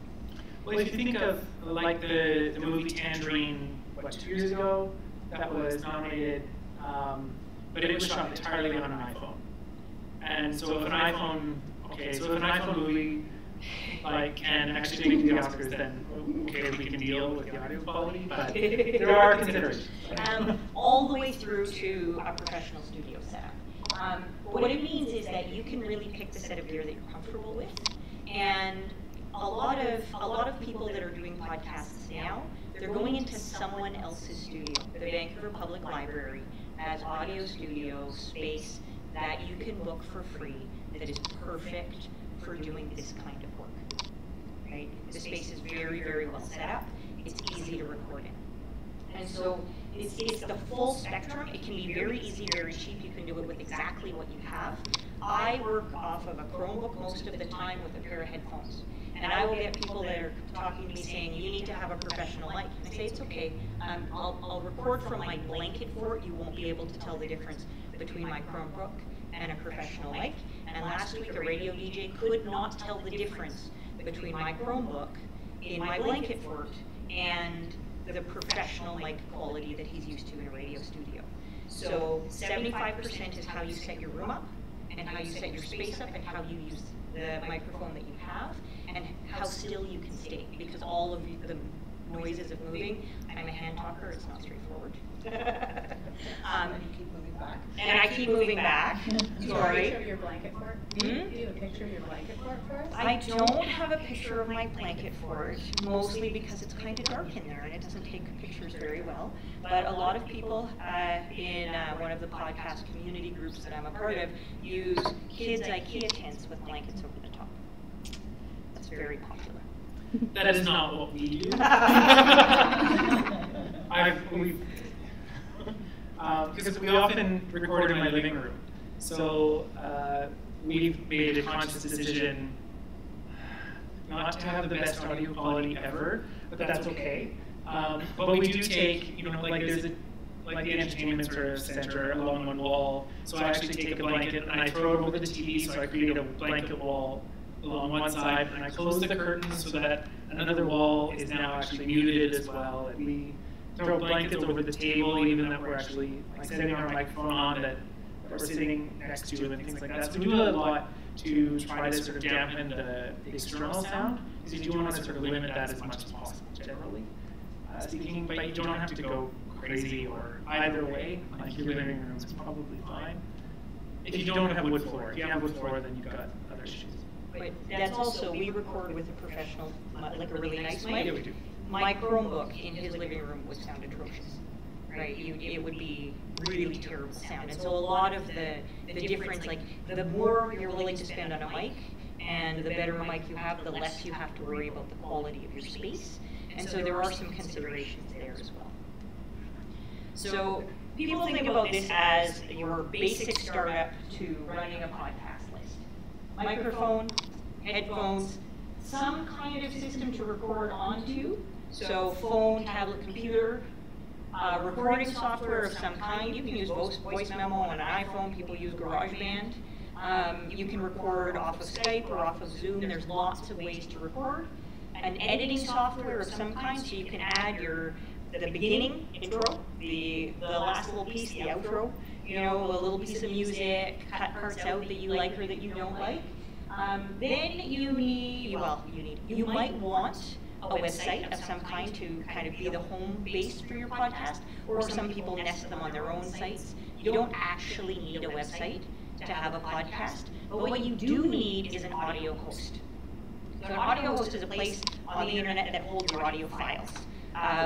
Speaker 1: Well, if you think of like the movie Tangerine, 2 years ago, that was nominated, but it was shot entirely on an iPhone. And so if an iPhone movie can actually make the Oscars, then we can deal with the audio quality, but there are considerations.
Speaker 2: All the way through to a professional studio setup. What it means is that you can really pick the set of gear that you're comfortable with, and a lot of people that are doing podcasts now, they're going into someone else's studio. The Vancouver Public Library has audio studio space that you can book for free that is perfect for doing this kind of work. Right? The space is very, very well set up. It's easy to record in. And so it's the full spectrum. It can be very easy, very cheap. You can do it with exactly what you have. I work off of a Chromebook most of the time with a pair of headphones. And I will get people that are talking to me saying, you need to have a professional mic. And I say, it's okay. I'll record from my blanket fort. You won't be able to tell the difference between my Chromebook and a professional mic. And last week, a radio DJ could not tell the difference between my Chromebook in my blanket fort and the professional mic quality that he's used to in a radio studio. So 75% is how you set your room up, and how you set your space up, and how you use the microphone that you have, and how still you can stay, because all of the noises of moving, I'm a hand talker, it's not straightforward.
Speaker 3: And you keep moving back.
Speaker 2: And I keep moving back.
Speaker 3: Do you have a picture of your blanket fort? Do you have a picture of your blanket fort for us?
Speaker 2: I don't have a picture of my blanket fort, mostly because it's kind of dark in there and it doesn't take pictures very well. But a lot of people in one of the podcast community groups that I'm a part of use kids' IKEA tents with blankets over the top. That's very popular.
Speaker 1: That is not what we do. Because we often record in my living room. So we've made a conscious decision not to have the best audio quality ever, but that's okay. But we do take, there's the entertainment sort of center along one wall. So I actually take a blanket and I throw it over the TV, so I create a blanket wall along one side, and I close the curtains so that another wall is now actually muted as well. And we throw blankets over the table, even that we're actually setting our microphone on that we're sitting next to, and things like that. So we do a lot to try to sort of dampen the external sound, because you do want to sort of limit that as much as possible, generally speaking. But you don't have to go crazy or either way. Like your living room is probably fine. If you don't have wood floor, if you have wood floor, then you've got other issues.
Speaker 2: But that's also, we record with a professional, like a really nice mic.
Speaker 1: Yeah, we do.
Speaker 2: My Chromebook in his living room would sound atrocious, right? It would be really terrible sound. And so a lot of the difference, like the more you're willing to spend on a mic And the better mic you have, the less you have to worry about the quality of your space. And so there are some considerations there as well. So people think about this as your basic startup to running a podcast list. Microphone, headphones, some kind of system to record onto. So phone, tablet, computer, recording software of some kind. You can use voice memo on an iPhone. People use GarageBand. You can record off of Skype or off of Zoom. There's lots of ways to record. An editing software of some kind, so you can add the beginning, intro, the last little piece, the outro, you know, a little piece of music, cut parts out that you like or that you don't like. Then you might want a website of some kind to kind of be the home base for your podcast, or some people nest them on their own sites. You don't actually need a website to have a podcast, but what you do need is an audio host. So an audio host is a place on the internet that holds your audio files.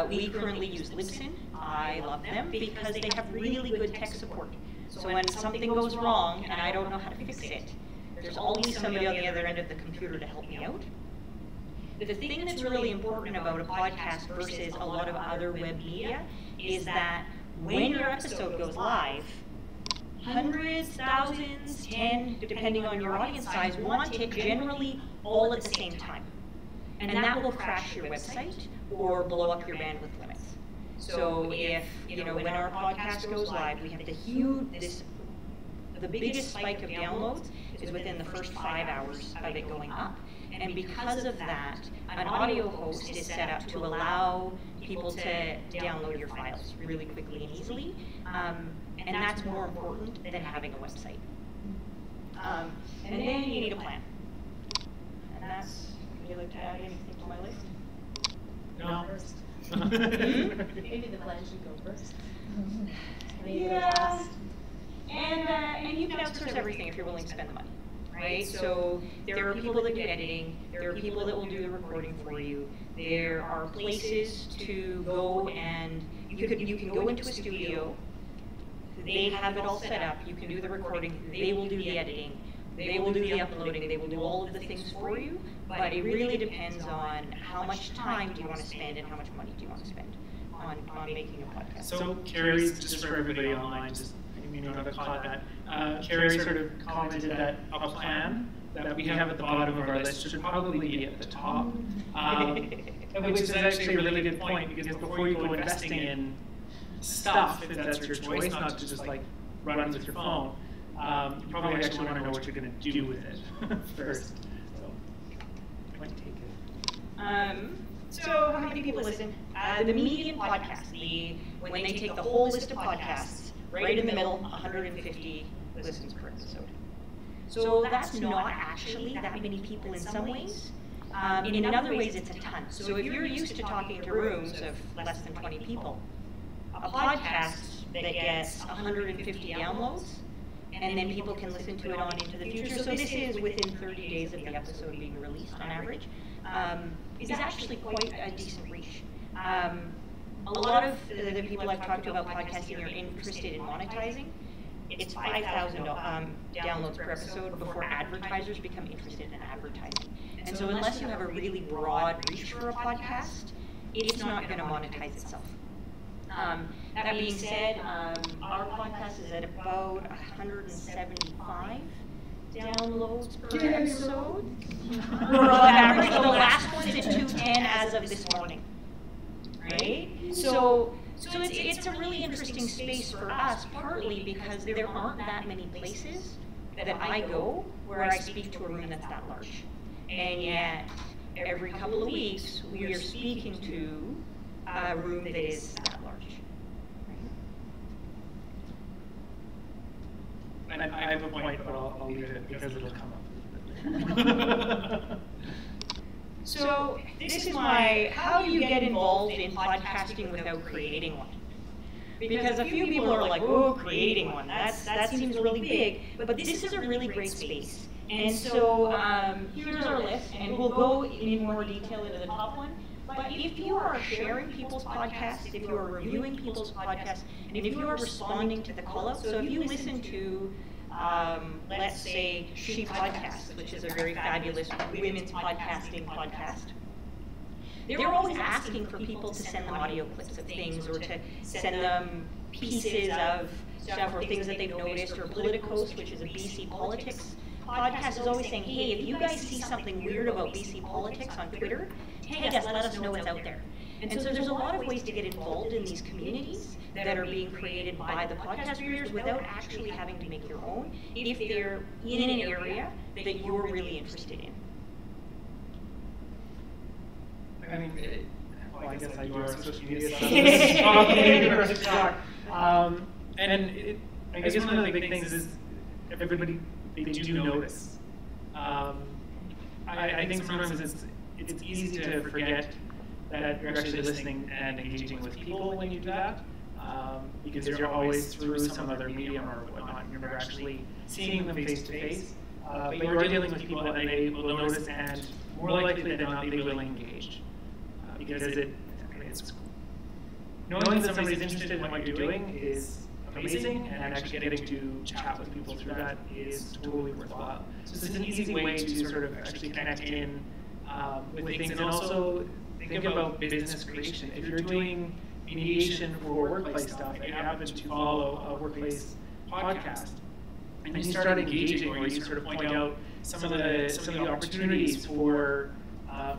Speaker 2: We currently use Libsyn. I love them because they have really good tech support. So when something goes wrong and I don't know how to fix it, there's always somebody on the other end of the computer to help me out. The thing that's really important about a podcast versus a lot of other web media is that when your episode goes live, hundreds, thousands, 10, depending on your audience size, want it generally all at the same time. And that will crash your website or blow up your bandwidth limits. So if, when our podcast goes live, we have the biggest spike of downloads is within the first 5 hours of it going up. And because of that, an audio host is set up to allow people to download your files really quickly and easily. And that's more important than having a website. And then you need a plan. And that's, would you like to add anything to my list?
Speaker 1: No.
Speaker 3: Maybe the plan should go first.
Speaker 2: Yeah. And you can outsource everything if you're willing to spend the money, right? So there are people that do editing. There are people that will do the recording for you. There are places to go and you can go into a studio. They have it all set up. You can do the recording. They will do the editing. They will do the uploading. They will do all of the things for you. But it really depends on how much time do you want to spend and how much money do you want to spend on making a podcast.
Speaker 1: So Carrie's, just for everybody online, just you know, not caught that. Carrie sort of commented that a plan that we have at the bottom of our list should probably be at the top, which is actually a really good point, because before you go investing in stuff, if that's your choice, not to just like run with your phone, you probably actually want to know what you're going to do with it first. So, I might take it.
Speaker 2: So how many people listen? The median podcast, when they take the whole list of podcasts, right in the middle, 150 listens per episode. So that's not actually that many people in some ways. In other ways, it's a ton. So if you're used to talking to rooms of less than 20 people, a podcast that gets 150 downloads, and then people can listen to it on into the future. So this is within 30 days of the episode being released on average. Is actually quite a decent reach. A lot of the people I've talked to about podcasting are interested in monetizing. It's 5,000 downloads per episode before advertisers become interested in advertising. And so unless you have a really broad reach for a podcast, it's not going to monetize itself. That being said, our podcast is at about 175 downloads per episode. We're on average. The last one's at 210 as of this morning. Right? So it's a really interesting space for us, partly because there aren't that many places that I go where I speak to a room that's that large. And yet, every couple of weeks, we are speaking to a room that is that large.
Speaker 1: And I have a point, but I'll leave it because it'll come up.
Speaker 2: So this is how do you get involved in podcasting without creating one? Because a few people are like, oh, creating one, that seems really big, but this is a really great space. And so here's our list, and we'll go in more detail into the top one. But if you are sharing people's podcasts, if you are reviewing people's podcasts, and if you are responding to the call-outs, so if you listen to let's say She Podcasts, which is a very fabulous women's podcasting podcast. They're always asking for people to send them audio clips of things, or to send them pieces of stuff or things that they've noticed. Or Politicos, which is a BC politics podcast, is always saying, hey, if you guys see something weird about BC politics on Twitter, tag us, let us know what's out there. And so there's a lot of ways to get involved in these communities that are being created by the podcast creators without actually having to make your own, if they're in an area that you're really interested in.
Speaker 1: I mean, well, I guess I do our social media stuff. I guess one of the big things is everybody, they do notice. I think sometimes it's easy to forget that you're actually listening and engaging with people when you do that, because you're always through some other medium or whatnot. You're never actually seeing them face to face, but you are dealing with people and they will notice, and more likely than not, they will engage. Because it's knowing that somebody's interested in what you're doing is amazing, and actually getting to chat with people through that is totally worthwhile. So this is an easy way to sort of actually connect in with things, and also think about business creation. If you're doing mediation for workplace stuff and you happen to follow a workplace podcast, and you start engaging, or you sort of point out some of the opportunities for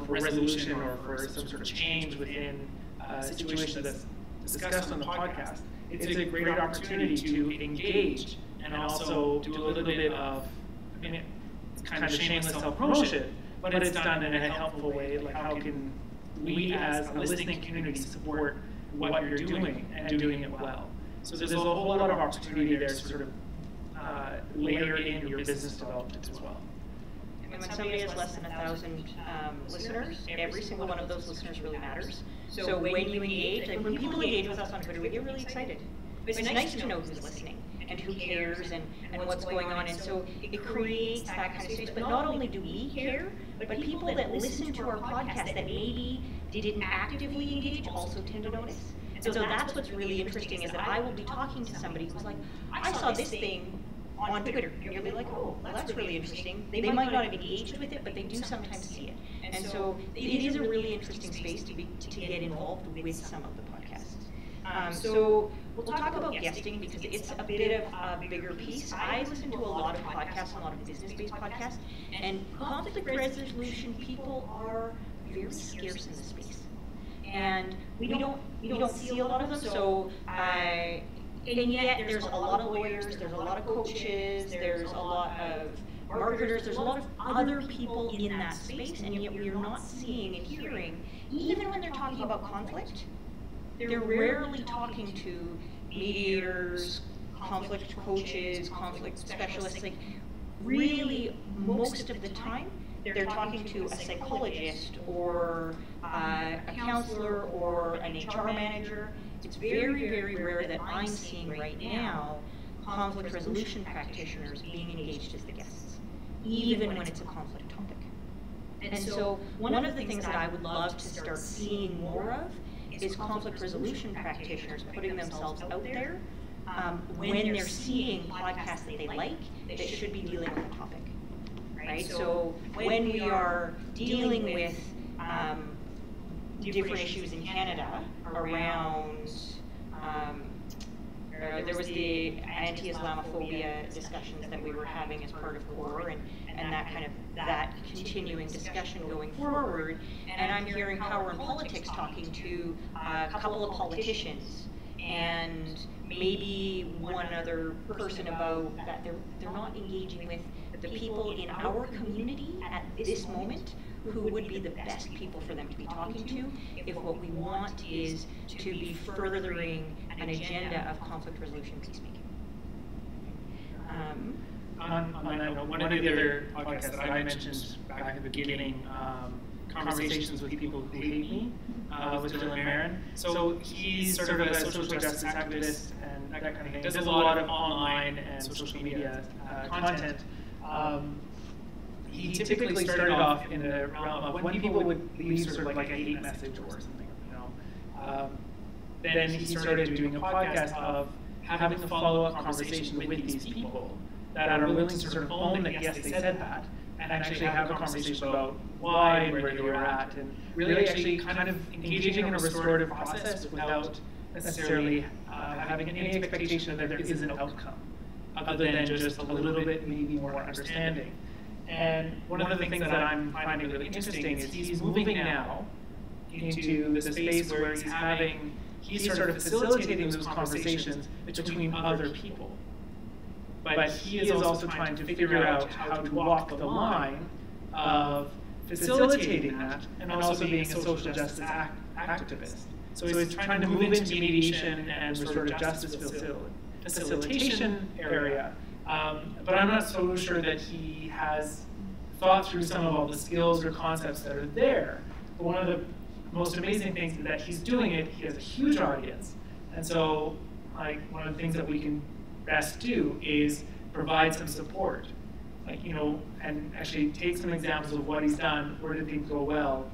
Speaker 1: resolution or for some sort of change within a situation that's discussed on the podcast, it's a great opportunity to engage and also do a little bit of, I mean, it's kind of shameless self-promotion, but it's done in a helpful way. Like, how can we as a listening community support what you're doing and doing it well? So there's a whole lot of opportunity there to sort of layer in your business development as well.
Speaker 2: And when somebody has less than 1,000 listeners, every single one of those listeners really matters. So when you engage, like when people engage with us on Twitter, we get really excited. It's nice to know who's listening and who cares and what's going on. And so it creates that kind of space. But not only do we care, but people that listen to our podcast that maybe didn't actively engage also tend to notice. And so that's what's really interesting, is that I will be talking to somebody who's like, I saw this thing on Twitter, and you'll be like, oh, well, that's really interesting. They might not have engaged with it, but they do sometimes see it. And so it is a really interesting space to get involved with some of the podcasts. So we'll talk about guesting, because it's a bit of a bigger piece. I listen to a lot of podcasts, a lot of business-based podcasts, and conflict resolution people are very scarce in this space. And we don't see a lot of them, so and yet there's a lot of lawyers, there's a lot of coaches, there's a lot of marketers, there's a lot of other people in that space, and yet we are not seeing and hearing, even when they're talking about conflict, they're rarely talking to mediators, conflict coaches, conflict specialists. Like, really, most of the time, they're talking to a psychologist or a counselor or an HR manager. It's very, very rare that I'm seeing right now conflict resolution practitioners being engaged as the guests, even when it's a conflict topic. And so one of the things that I would love to start seeing more of is conflict resolution practitioners putting themselves out there when they're seeing podcasts that they like that should be dealing with the topic. Right? So when we are dealing with different issues in Canada around, there was the anti-Islamophobia discussions that we were having as part of CoRe, and that kind of that continuing discussion going forward. And I'm hearing Power in Politics talking to a couple of politicians and maybe one other person about that they're not engaging with the people in our community at this moment who would be the best people for them to be talking to if what we want is to be furthering an agenda of conflict resolution peacemaking.
Speaker 1: One of the other podcasts that I mentioned back at the beginning, Conversations with People Who Hate Me, with Dylan Marin. So he's sort of a social justice activist and that kind of thing. Does a lot of online and social media content. He typically started off in the realm of when people would leave sort of like a hate message or something, you know. Then he started doing a podcast of having a follow-up conversation with these people that are willing to sort of own that, yes, they said that, and actually have a conversation about why and where they were at, and really actually kind of engaging in a restorative process without necessarily having any expectation that there is an outcome, other than just a little bit maybe more understanding. And one of the things that I'm finding really interesting is he's moving now into the space where he's sort of facilitating those conversations between other people. But he is also trying to figure out how to walk the line of facilitating that and also being a social justice activist. So he's trying to move into mediation and restorative justice facilitation area. But I'm not so sure that he has thought through some of all the skills or concepts that are there. But one of the most amazing things is that he's doing it, he has a huge audience. And so like one of the things that we can best do is provide some support. Like, you know, and actually take some examples of what he's done, where did things go well,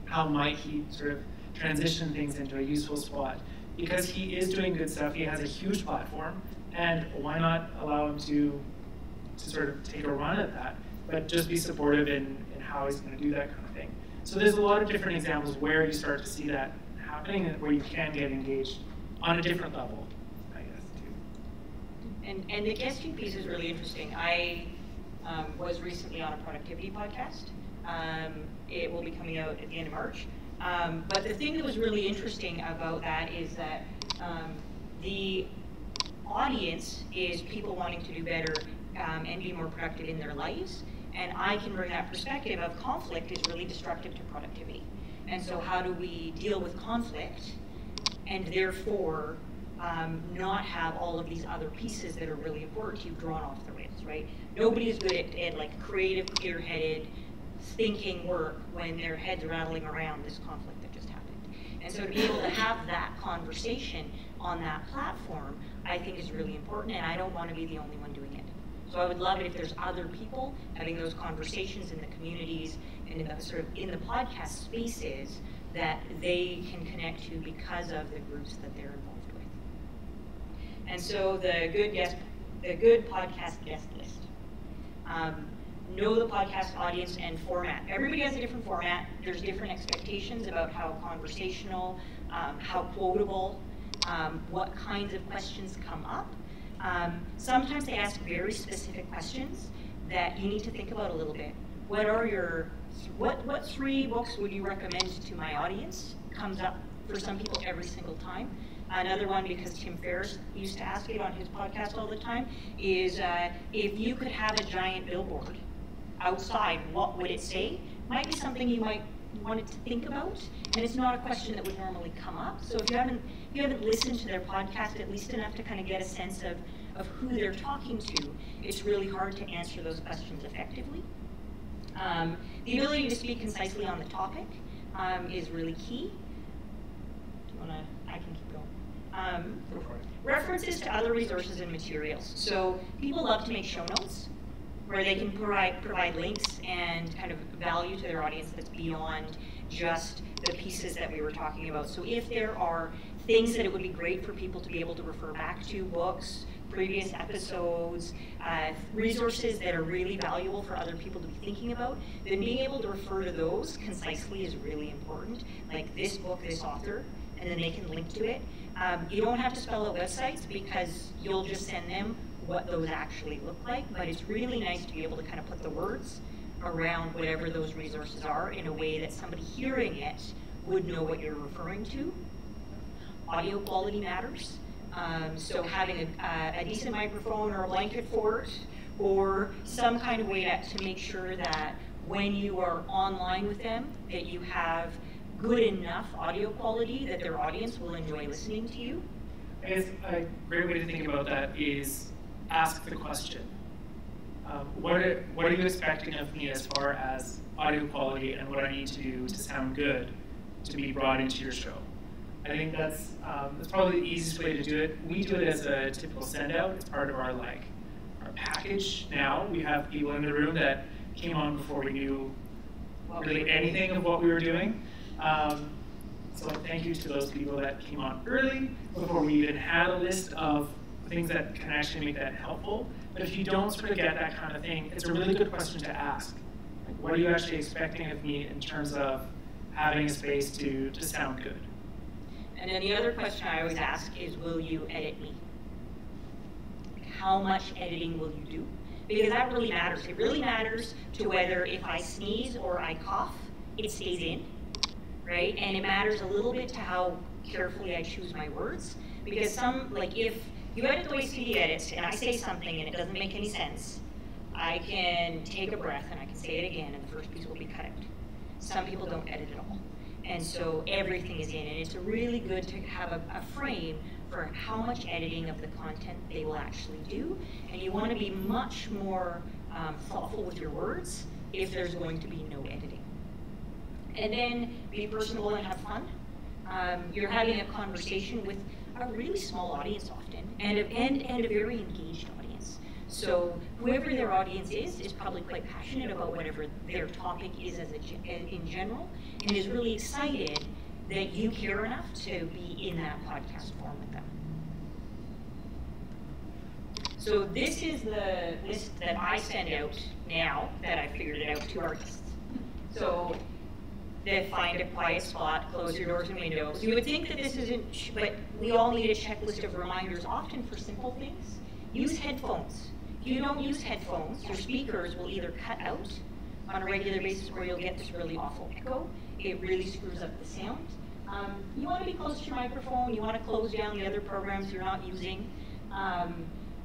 Speaker 1: how might he sort of transition things into a useful spot. Because he is doing good stuff, he has a huge platform, and why not allow him to sort of take a run at that, but just be supportive in how he's going to do that kind of thing. So there's a lot of different examples where you start to see that happening and where you can get engaged on a different level, I guess, too.
Speaker 2: And the guesting piece is really interesting. I was recently on a productivity podcast. It will be coming out at the end of March. But the thing that was really interesting about that is that the audience is people wanting to do better and be more productive in their lives. And I can bring that perspective of conflict is really destructive to productivity. And so how do we deal with conflict and therefore not have all of these other pieces that are really important to you drawn off the rails, right? Nobody is good at like creative, clear-headed thinking work when their head's rattling around this conflict that just happened. And so to be able to have that conversation on that platform, I think is really important, and I don't want to be the only one doing it. So I would love it if there's other people having those conversations in the communities and in the sort of in the podcast spaces that they can connect to because of the groups that they're involved with. And so the good podcast guest list. Know the podcast audience and format. Everybody has a different format. There's different expectations about how conversational, how quotable, what kinds of questions come up. Sometimes they ask very specific questions that you need to think about a little bit. What are your, what 3 books would you recommend to my audience? Comes up for some people every single time. Another one, because Tim Ferriss used to ask it on his podcast all the time, is if you could have a giant billboard outside, what would it say? Might be something you might want to think about, and it's not a question that would normally come up. So if you haven't listened to their podcast at least enough to kind of get a sense of who they're talking to, it's really hard to answer those questions effectively. The ability to speak concisely on the topic is really key. Do you want to? I can keep going.
Speaker 1: Go for it.
Speaker 2: References to other resources and materials. So people love to make show notes where they can provide links and kind of value to their audience that's beyond just the pieces that we were talking about. So if there are things that it would be great for people to be able to refer back to, books, previous episodes, resources that are really valuable for other people to be thinking about, then being able to refer to those concisely is really important. Like this book, this author, and then they can link to it. You don't have to spell out websites because you'll just send them what those actually look like, but it's really nice to be able to kind of put the words around whatever those resources are in a way that somebody hearing it would know what you're referring to. Audio quality matters. So having a decent microphone or a blanket for it, or some kind of way to make sure that when you are online with them, that you have good enough audio quality that their audience will enjoy listening to you.
Speaker 1: I guess a great way to think about that is ask the question. What are you expecting of me as far as audio quality and what I need to do to sound good to be brought into your show? I think that's probably the easiest way to do it. We do it as a typical send out. It's part of our package now. We have people in the room that came on before we knew really anything of what we were doing. So thank you to those people that came on early before we even had a list of things that can actually make that helpful. But if you don't sort of get that kind of thing, it's a really good question to ask. Like, what are you actually expecting of me in terms of having a space to sound good?
Speaker 2: And then the other question I always ask is, will you edit me? How much editing will you do? Because that really matters. It really matters to whether if I sneeze or I cough, it stays in, right? And it matters a little bit to how carefully I choose my words. Because if you edit the way C.D. edits and I say something and it doesn't make any sense, I can take a breath and I can say it again and the first piece will be cut out. Some people don't edit at all. And so everything is in, and it's really good to have a frame for how much editing of the content they will actually do. And you want to be much more thoughtful with your words if there's going to be no editing. And then be personable and have fun. You're having a conversation with a really small audience often, and a very engaged audience. So whoever their audience is probably quite passionate about whatever their topic is in general, and is really excited that you care enough to be in that podcast form with them. So this is the list that I send out now that I figured it out to artists. So they find a quiet spot, close your doors and windows. You would think that this isn't, but we all need a checklist of reminders, often for simple things. Use headphones. If you don't use headphones, your speakers will either cut out on a regular basis or you'll get this really awful echo. It really screws up the sound. You want to be close to your microphone. You want to close down the other programs you're not using.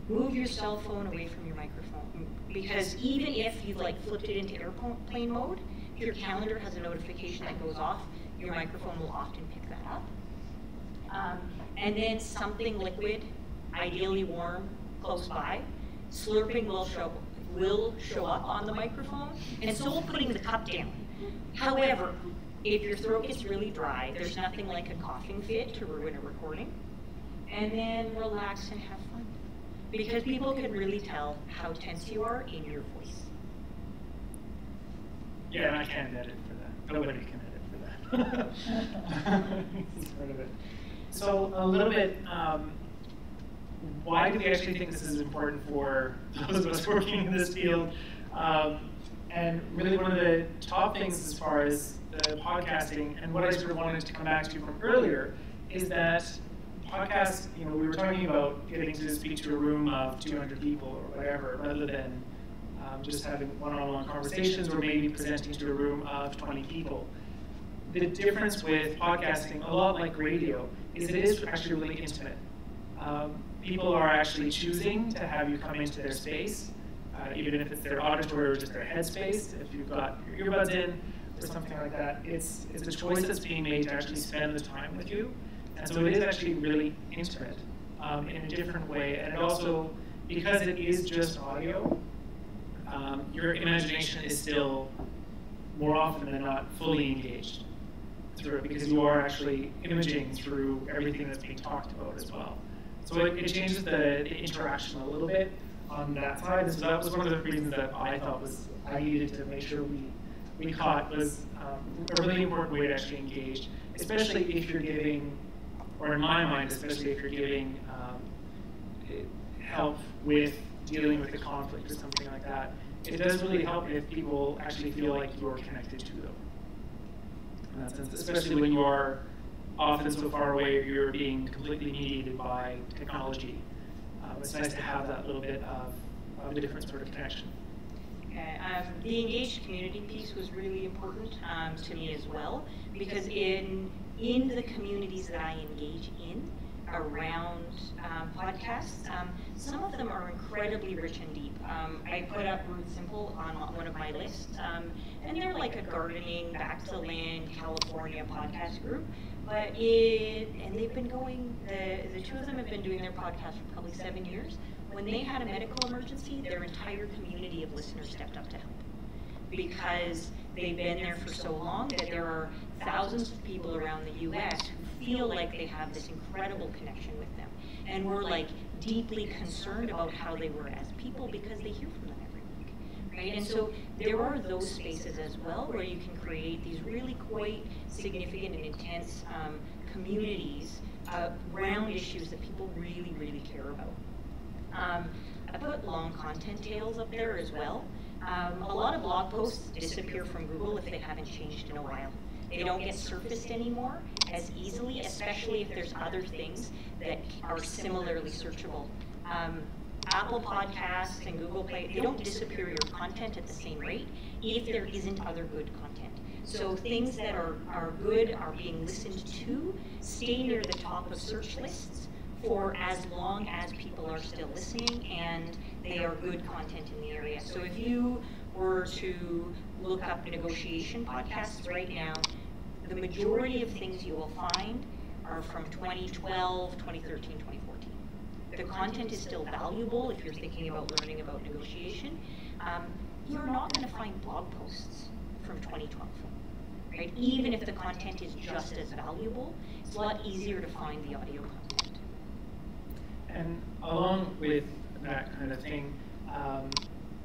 Speaker 2: Move your cell phone away from your microphone, because even if you've flipped it into airplane mode, if your calendar has a notification that goes off, your microphone will often pick that up. And then something liquid, ideally warm, close by. Slurping will show up on the microphone, and so will putting the cup down. However, if your throat gets really dry, there's nothing like a coughing fit to ruin a recording. And then relax and have fun, because people can really tell how tense you are in your voice.
Speaker 1: Yeah, and I can't edit for that. Nobody can edit for that. It's part of it. So a little bit, why do we actually think this is important for those of us working in this field? And really one of the top things as far as the podcasting, and what I sort of wanted to come back to from earlier, is that podcasts, we were talking about getting to speak to a room of 200 people or whatever, rather than just having one-on-one conversations or maybe presenting to a room of 20 people. The difference with podcasting, a lot like radio, is it is actually really intimate. People are actually choosing to have you come into their space, even if it's their auditory or just their headspace. If you've got your earbuds in or something like that, it's a choice that's being made to actually spend the time with you. And so it is actually really intimate in a different way. And it also, because it is just audio, your imagination is still, more often than not, fully engaged through it, because you are actually imaging through everything that's being talked about as well. So it changes the interaction a little bit on that side. And so that was one of the reasons that I thought I needed to make sure we caught was a really important way to actually engage, especially if you're giving, or in my mind, especially if you're giving help with dealing with the conflict or something like that. It does really help if people actually feel like you're connected to them. In that sense, especially when you're often so far away, you're being completely mediated by technology. It's nice to have that little bit of a different sort of connection.
Speaker 2: Okay. The engaged community piece was really important to me as well, because in the communities that I engage in around podcasts, some of them are incredibly rich and deep. I put up Root Simple on one of my lists, and they're like a gardening, back to land, California podcast group. And they've been going, the two of them have been doing their podcast for probably 7 years. When they had a medical emergency, their entire community of listeners stepped up to help, because they've been there for so long that there are thousands of people around the US who feel like they have this incredible connection with them. And we're deeply concerned about how they were as people, because they hear from them every week, right? And so there are those spaces as well where you can create these really quite significant and intense communities around issues that people really, really care about. I put long content tails up there as well. A lot of blog posts disappear from Google if they haven't changed in a while. They don't get surfaced anymore as easily, especially if there's other things that are similarly searchable. Apple Podcasts and Google Play, they don't disappear your content at the same rate if there isn't other good content. So things that are good, are being listened to, stay near the top of search lists for as long as people are still listening and they are good content in the area. So if you were to look up negotiation podcasts right now, the majority of things you will find are from 2012, 2013, 2014. The content is still valuable if you're thinking about learning about negotiation. You're not going to find blog posts from 2012, right? Even if the content is just as valuable, it's a lot easier to find the audio content.
Speaker 1: And along with that kind of thing,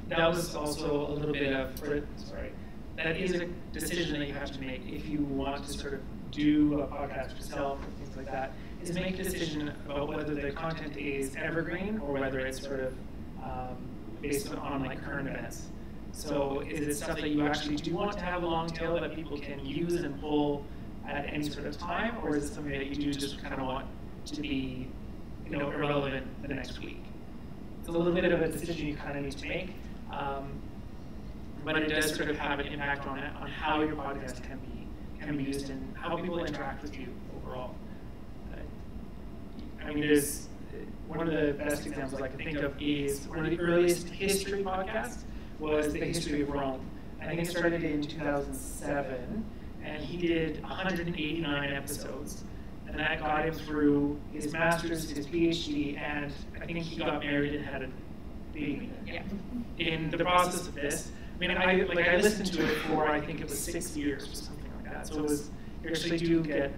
Speaker 1: that was also a little bit of, that is a decision that you have to make if you want to sort of do a podcast yourself or things like that, is make a decision about whether the content is evergreen or whether it's sort of based on like current events. So is it stuff that you actually do want to have a long tail that people can use and pull at any sort of time, or is it something that you do just kind of want to be, irrelevant the next week? It's a little bit of a decision you kind of need to make, but it does sort of have an impact on how your podcast can be used and how people interact with you overall. I mean, there's one of the best examples I can think of is one of the earliest history podcasts was the history of Rome. I think it started in 2007, and he did 189 episodes. And that got him through his master's, his PhD, and I think he got married and had a baby.
Speaker 2: Yeah.
Speaker 1: In the process of this, I listened to it for, I think it was 6 years or something like that. So it was, you actually do get,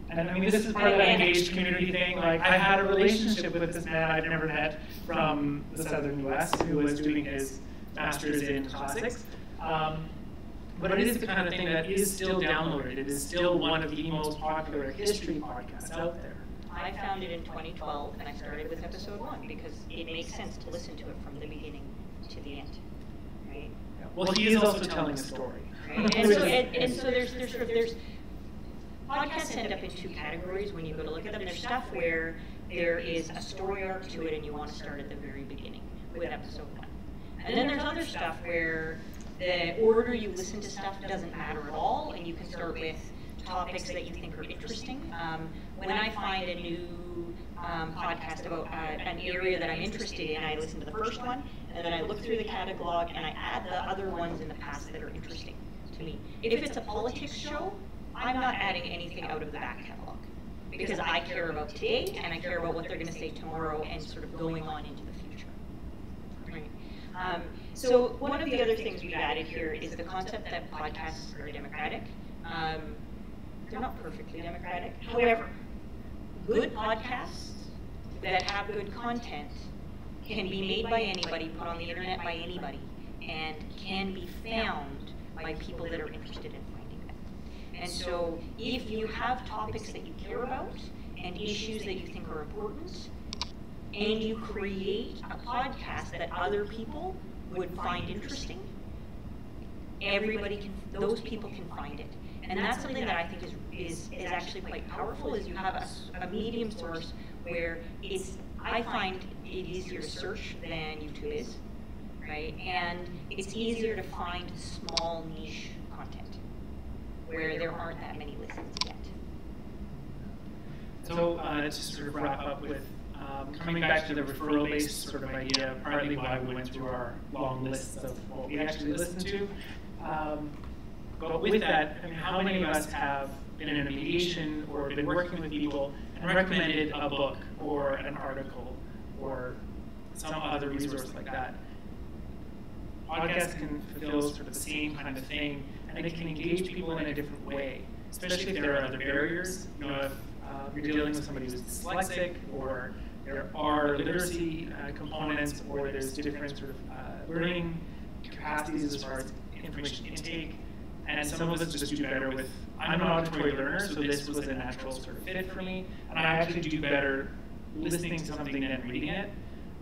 Speaker 1: and this is part of that engaged community thing. Like, I had a relationship with this man I'd never met from the southern US who was doing his master's in classics. But it is the kind of thing that is still downloaded. It is still one of the most popular history podcasts out there.
Speaker 2: I found it in 2012, and I started with episode 1 because it makes sense to listen to it from the beginning to the end, right?
Speaker 1: Yeah. Well, he is also telling a story.
Speaker 2: Right? And so there's podcasts end up in two categories when you go to look at them. There's stuff where there is a story arc to it, and you want to start at the very beginning with episode 1. And then there's other stuff where the order you listen to stuff doesn't matter at all, and you can start with topics that you think are interesting. When I find a new podcast about an area that I'm interested in, I listen to the first one, and then I look through the catalog, and I add the other ones in the past that are interesting to me. If it's a politics show, I'm not adding anything out of the back catalog, because I care about today, and I care about what they're going to say tomorrow, and sort of going on into the future. Right. So one of the other things we've added here is the concept that podcasts are democratic. They're not perfectly democratic. However, good podcasts that have good content can be made by anybody, put on the internet by anybody, and can be found by people that are interested in finding them. And so if you have topics that you care about and issues that you think are important, and you create a podcast that other people would find interesting, those people can find it. And that's something that I think is actually quite powerful, is you have a medium source where I find it easier to search than YouTube is, right? And it's easier to find small niche content where there aren't that many listens yet.
Speaker 1: So to sort of wrap up with coming back to the referral-based sort of idea, partly why we went through our long lists of what we actually listened to. But with that, how many of us have been in a mediation or been working with people and recommended a book or an article or some other resource like that? Podcasts can fulfill sort of the same kind of thing, and it can engage people in a different way, especially if there are other barriers. If you're dealing with somebody who's dyslexic, or there are literacy components, or there's different sort of learning capacities as far as information intake. And some of us just do better with, I'm an auditory learner, so this was a natural sort of fit for me, and I actually do better listening to something than reading it.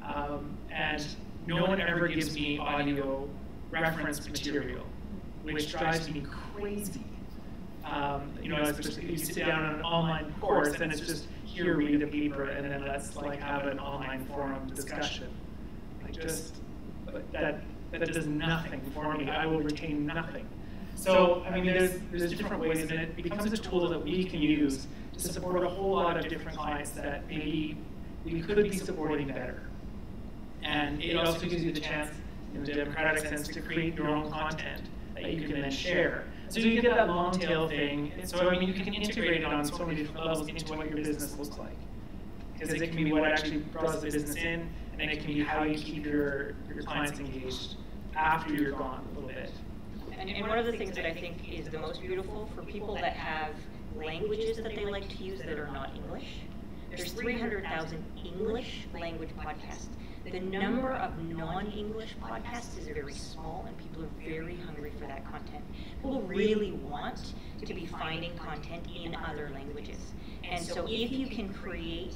Speaker 1: And no one ever gives me audio reference material, which drives me crazy. Especially if you sit down on an online course and it's just here, read a paper, and then let's have an online forum discussion. That does nothing for me. I will retain nothing. So, there's different ways, and it becomes a tool that we can use to support a whole lot of different clients that maybe we could be supporting better. And it also gives you the chance, in the democratic sense, to create your own content that you can then share. So you get that long tail thing. So you can integrate it on so many different levels into what your business looks like. Because it can be what actually draws the business in, and it can be how you keep your clients engaged after you're gone a little bit.
Speaker 2: And one of the things that I think is the most beautiful for people that have languages that they like to use that are not English, there's 300,000 English language podcasts. The number of non-English podcasts is very small, and people are very hungry for that content. People really want to be finding content in other languages. And so if you can create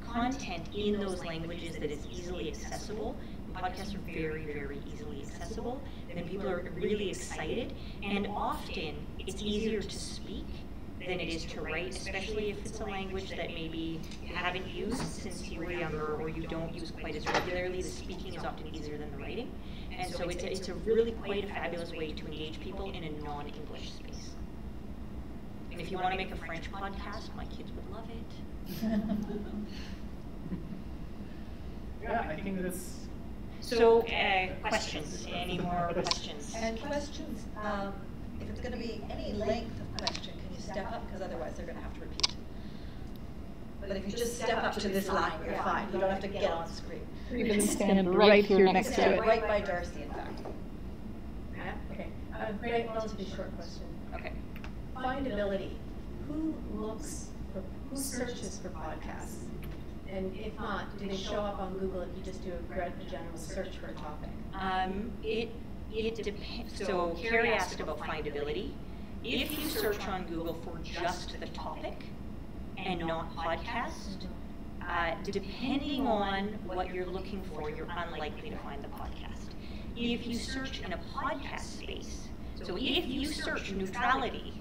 Speaker 2: content in those languages that is easily accessible, podcasts are very, very easily accessible, then people are really excited. And often, it's easier to speak than it is to write, especially if it's a language that maybe you haven't used since you were younger or you don't use quite as regularly. The speaking is often easier than the writing. And so it's a really quite a fabulous way to engage people in a non-English space. And if you want to make a French podcast, my kids would love it.
Speaker 1: Yeah, I think that's...
Speaker 2: So, questions? Any more questions?
Speaker 4: And questions, if it's going to be any length of question, can you step up? Because otherwise they're going to have to repeat. But if you just step up to this line, you're fine. You don't have to get on screen.
Speaker 3: You can stand right here next to
Speaker 4: Stand
Speaker 3: it.
Speaker 4: right by Darcy, in fact.
Speaker 3: Okay, great, relatively short question.
Speaker 2: Okay.
Speaker 3: Findability. Who searches for podcasts? And if not, do they show up on Google if you just do a general search for a topic?
Speaker 2: It depends. So Carrie asked about findability. If you search on Google for just the topic and not podcast, depending on what you're looking for, you're unlikely to find the podcast. If you search in a podcast space, so if you search neutrality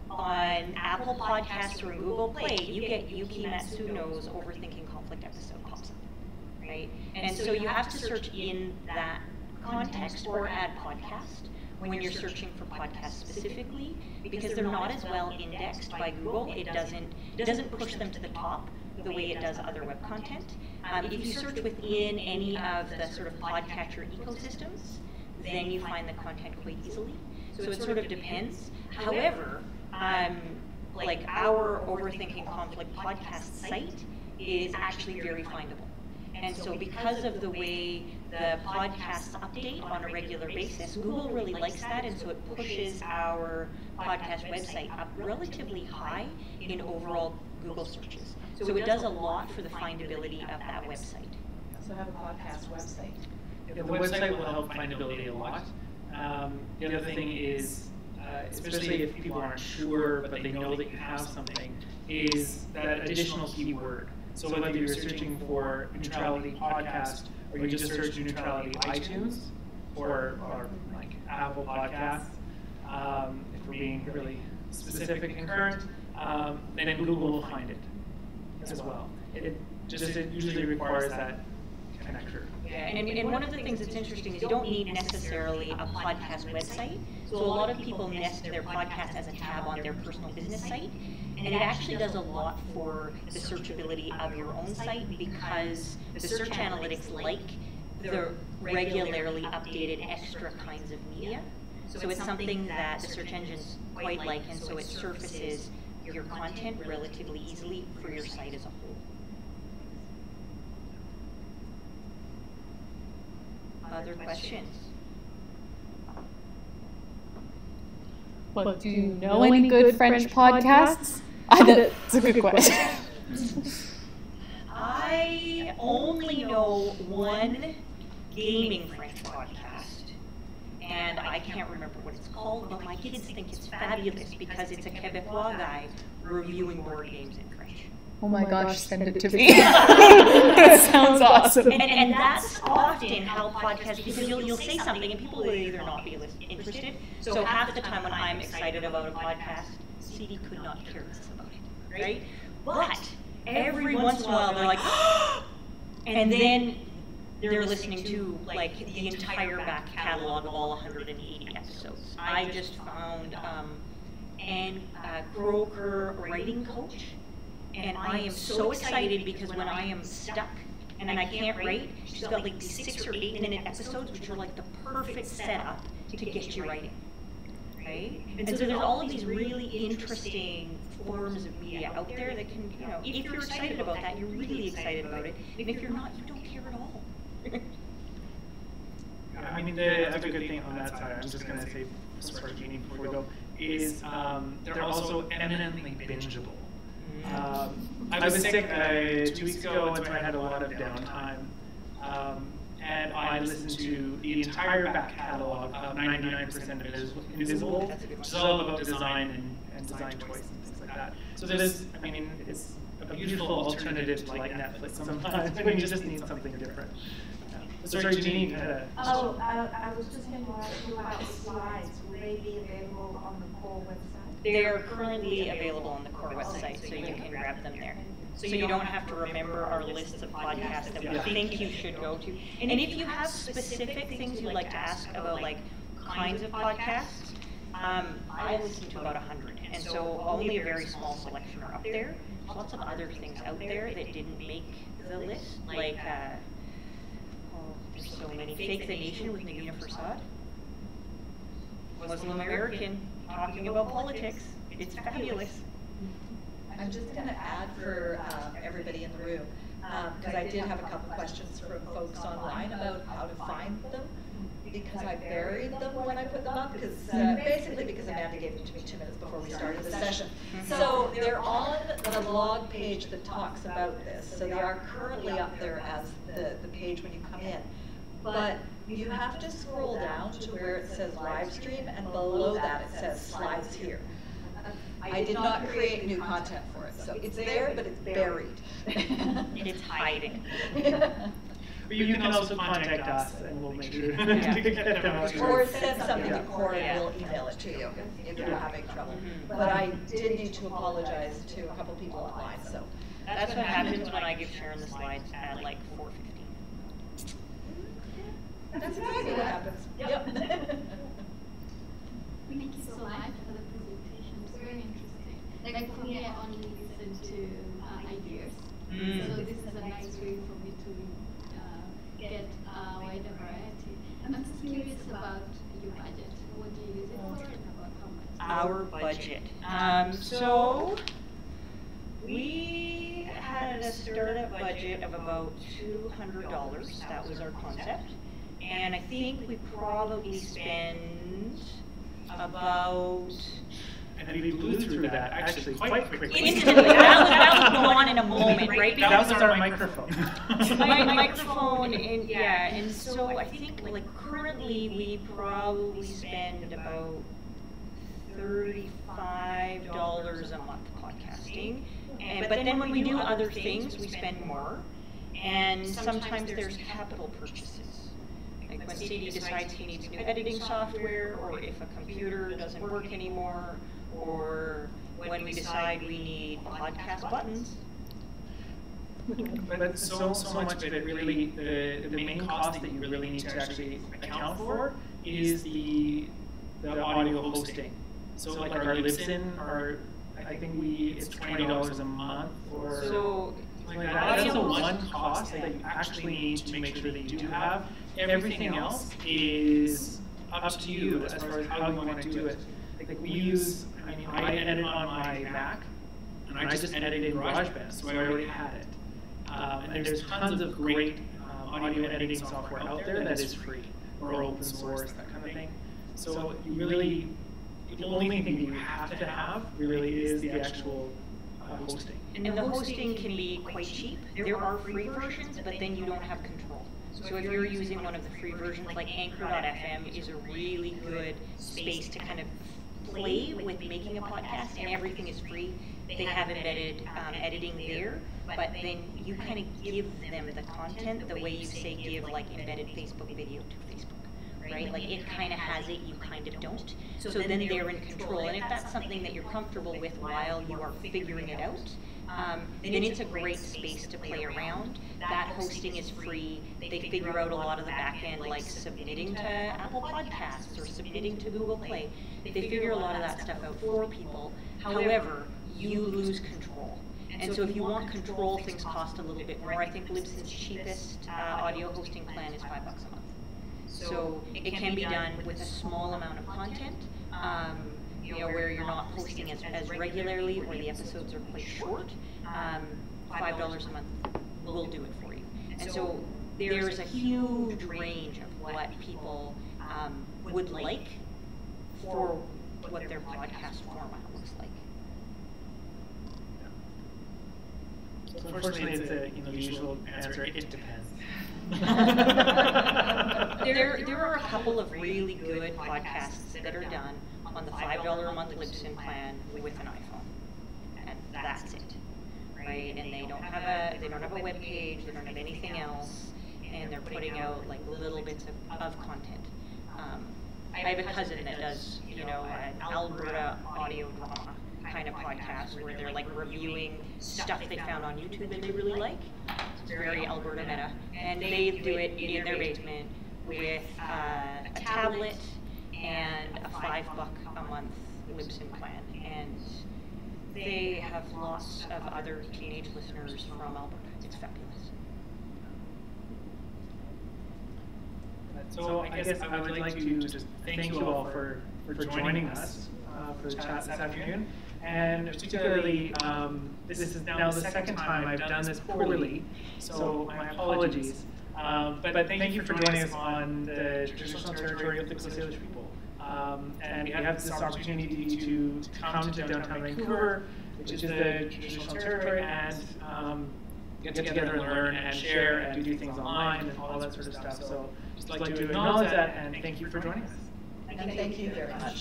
Speaker 2: on Apple Podcasts or Google Play, you get Yuki Matsuno's Overthinking Conflict episode pops up, right? And so you have to search in that context or add podcast when you're searching for podcasts specifically, because they're not as well indexed by Google. It doesn't push them to the top the way it does other web content. If you search within any of the sort of podcatcher ecosystems, then you find the content quite easily. So it sort of depends. However, like our Overthinking Conflict podcast site is actually very findable. And so because of the way the podcasts update on a regular basis, Google really likes that, and so it pushes our podcast website up relatively high in overall Google searches. So it does a lot for the findability of that website.
Speaker 3: So have a podcast website.
Speaker 1: Yeah, the website will help findability a lot. The other thing is, especially if people aren't sure but they know that you have something, is that additional keyword. So whether you're searching for neutrality podcast or you just search neutrality iTunes or like Apple Podcasts, if we're being really specific and current, then Google will find it as well. It usually requires that connector.
Speaker 2: Yeah, and one of the things that's interesting is you don't need necessarily a podcast website. So a lot of people nest their podcast as a tab on their personal business site, and it actually does a lot for the searchability of your own site, because the search analytics like the regularly updated extra kinds of media. So it's something that the search engines quite like, and so it surfaces your content relatively easily for your site as a whole. Other questions?
Speaker 3: Well, do you know any good French podcasts? That's a good question.
Speaker 2: I only know one gaming French podcast, and I can't remember what it's called, but my kids think it's fabulous because it's a Quebecois guy reviewing board games in French.
Speaker 3: oh my gosh, send it to me. That sounds awesome.
Speaker 2: And that's often how podcasts, because you'll say something and people will either not be interested. So half the time when I'm excited about a podcast, C.D. could not care less about it, right? But every once in a while they're like, and then they're listening to like the entire back catalog of all 180 episodes. I just found Anne Croker writing coach. And I am so excited because when I am stuck and I can't write, she's got like these 6 or 8 minute episodes, which are like the perfect setup to get you writing, right? And so there's all of these really interesting forms of media out there that can, you know, if you're excited about that, you're really excited about it. And if you're not, you don't care at all.
Speaker 1: I mean, the other good thing on that side, I'm just going to say, sorry, Jeannie, before we go, is they're also eminently bingeable. I was sick 2 weeks ago, and so I had a lot of downtime. And I listened to the entire back catalog of 99% of Invisible, which is all about design and design choice and things like that. So there's, I mean, it's a beautiful alternative to like Netflix sometimes when you just need something different. Sorry, Jeannie.
Speaker 6: I was just going to ask you about the slides. Will they be available on the CoRe website?
Speaker 2: They are currently available on the CoRe website, so you can grab them there. So you don't have to remember our lists of podcasts that we think you should go to. And if you have specific things you'd like to ask about, like kinds of podcasts, I listen to about 100, and so only a very small selection are up there. There's lots of other things out there that didn't make the list, like there's so many. Fake the Nation with Nagina Farsad. Muslim American talking about politics. It's fabulous.
Speaker 4: I'm just going to add for everybody in the room, because I did have a couple questions from folks online about how to find them, because I buried them when I put them up, because basically because Amanda gave them to me 2 minutes before we started the session. So they're on the blog page that talks about this. So they are currently up there as the page when you come in. But you have to scroll down to where it says live stream, and below that it says slides here. I did not create new content for it, so it's there, but it's buried.
Speaker 2: It's hiding.
Speaker 1: But you can also contact us, and we'll make sure to get them out.
Speaker 4: Or send something to CoRe, and we'll email it to you if you're having trouble. But I did need to apologize to a couple people online, so.
Speaker 2: That's what happens when I give Sharon the slides at like 4:15.
Speaker 4: That's exactly what happens. Yep.
Speaker 7: Thank you so much for the presentation. It's very interesting. Like for me, I only listen to ideas. So this is a nice way for me to get a wider variety. I'm just curious about your budget. What do you use it for, and about how much?
Speaker 2: Our budget. So we had a startup budget of about $200. That was our concept. And I think we probably spend about...
Speaker 1: And we blew through that actually quite quickly.
Speaker 2: Instantly. That was gone in a moment, right?
Speaker 1: That was our microphone.
Speaker 2: My microphone, and yeah, and so I think like currently we probably spend about $35 a month podcasting. But then when we do other things, we spend more. And sometimes there's capital purchases. Like when C.D. decides he needs new editing software, or if a computer doesn't work anymore, or when we decide we need podcast buttons.
Speaker 1: But so much of it really, the main cost that you really need to actually account for is the audio hosting. So like our Libsyn, I think it's $20 a month, or
Speaker 2: so
Speaker 1: like that. That's the one cost that you actually need to make sure that you do have. Everything else is up to you as far as how you want to do it. Like we use, I edit on my Mac, and I just edited in GarageBand, so I already had it. And there's tons of great audio editing software out there that is free, or open source, that kind of thing. So you really, the only thing you have to have really is the actual hosting.
Speaker 2: And the hosting can be quite cheap. There are free versions, but then you don't have control. So if you're using one of the free versions, like Anchor.fm is a really good space to kind of play with making a podcast, and everything is free. they have embedded editing there, but then you kind of give them the content the way you say give like embedded Facebook video to Facebook, right? Like it kind of has it, you kind of don't. So then they're in control, and if that's something that you're comfortable with while you are figuring it out, then it's a great space to play around. That hosting is free. They figure out a lot of the back end, like submitting to Apple Podcasts or submitting to Google Play. They figure a lot of that stuff out for people. However, you lose control. And so if you want control, things cost a little bit more. I think Libsyn's cheapest audio hosting plan is $5 a month. So it can be done with a small amount of content, where you're not posting as regularly or the episodes are quite short. $5 a month will do it for you. And so there's a huge range of what people would like for what their podcast format looks like.
Speaker 1: So unfortunately, it's the usual answer. It depends.
Speaker 2: There are a couple of really good podcasts that are done on the $5 a month Libsyn plan with an iPhone, and that's it, right? And they don't have a web page, they don't have anything else, and they're putting out like little bits of content. I have a cousin that does, an Alberta audio drama kind of podcast where they're like reviewing stuff they found on YouTube that they really like. It's very Alberta meta, and they do it in their basement with a tablet and a $5 a month Libsyn plan, and they have lots of other teenage listeners from Alberta. It's fabulous.
Speaker 1: So I guess I would like to just thank you all for joining us for the chat this afternoon. And particularly, this is now the second time I've done this poorly, so my apologies. But thank you for joining us on the traditional territory of the Coast Salish people. And we have this opportunity to come to downtown Vancouver, which is the traditional territory, and get together and learn and share and do things online and all that sort of stuff. So just like to acknowledge that and thank you for joining us.
Speaker 4: And thank you very much.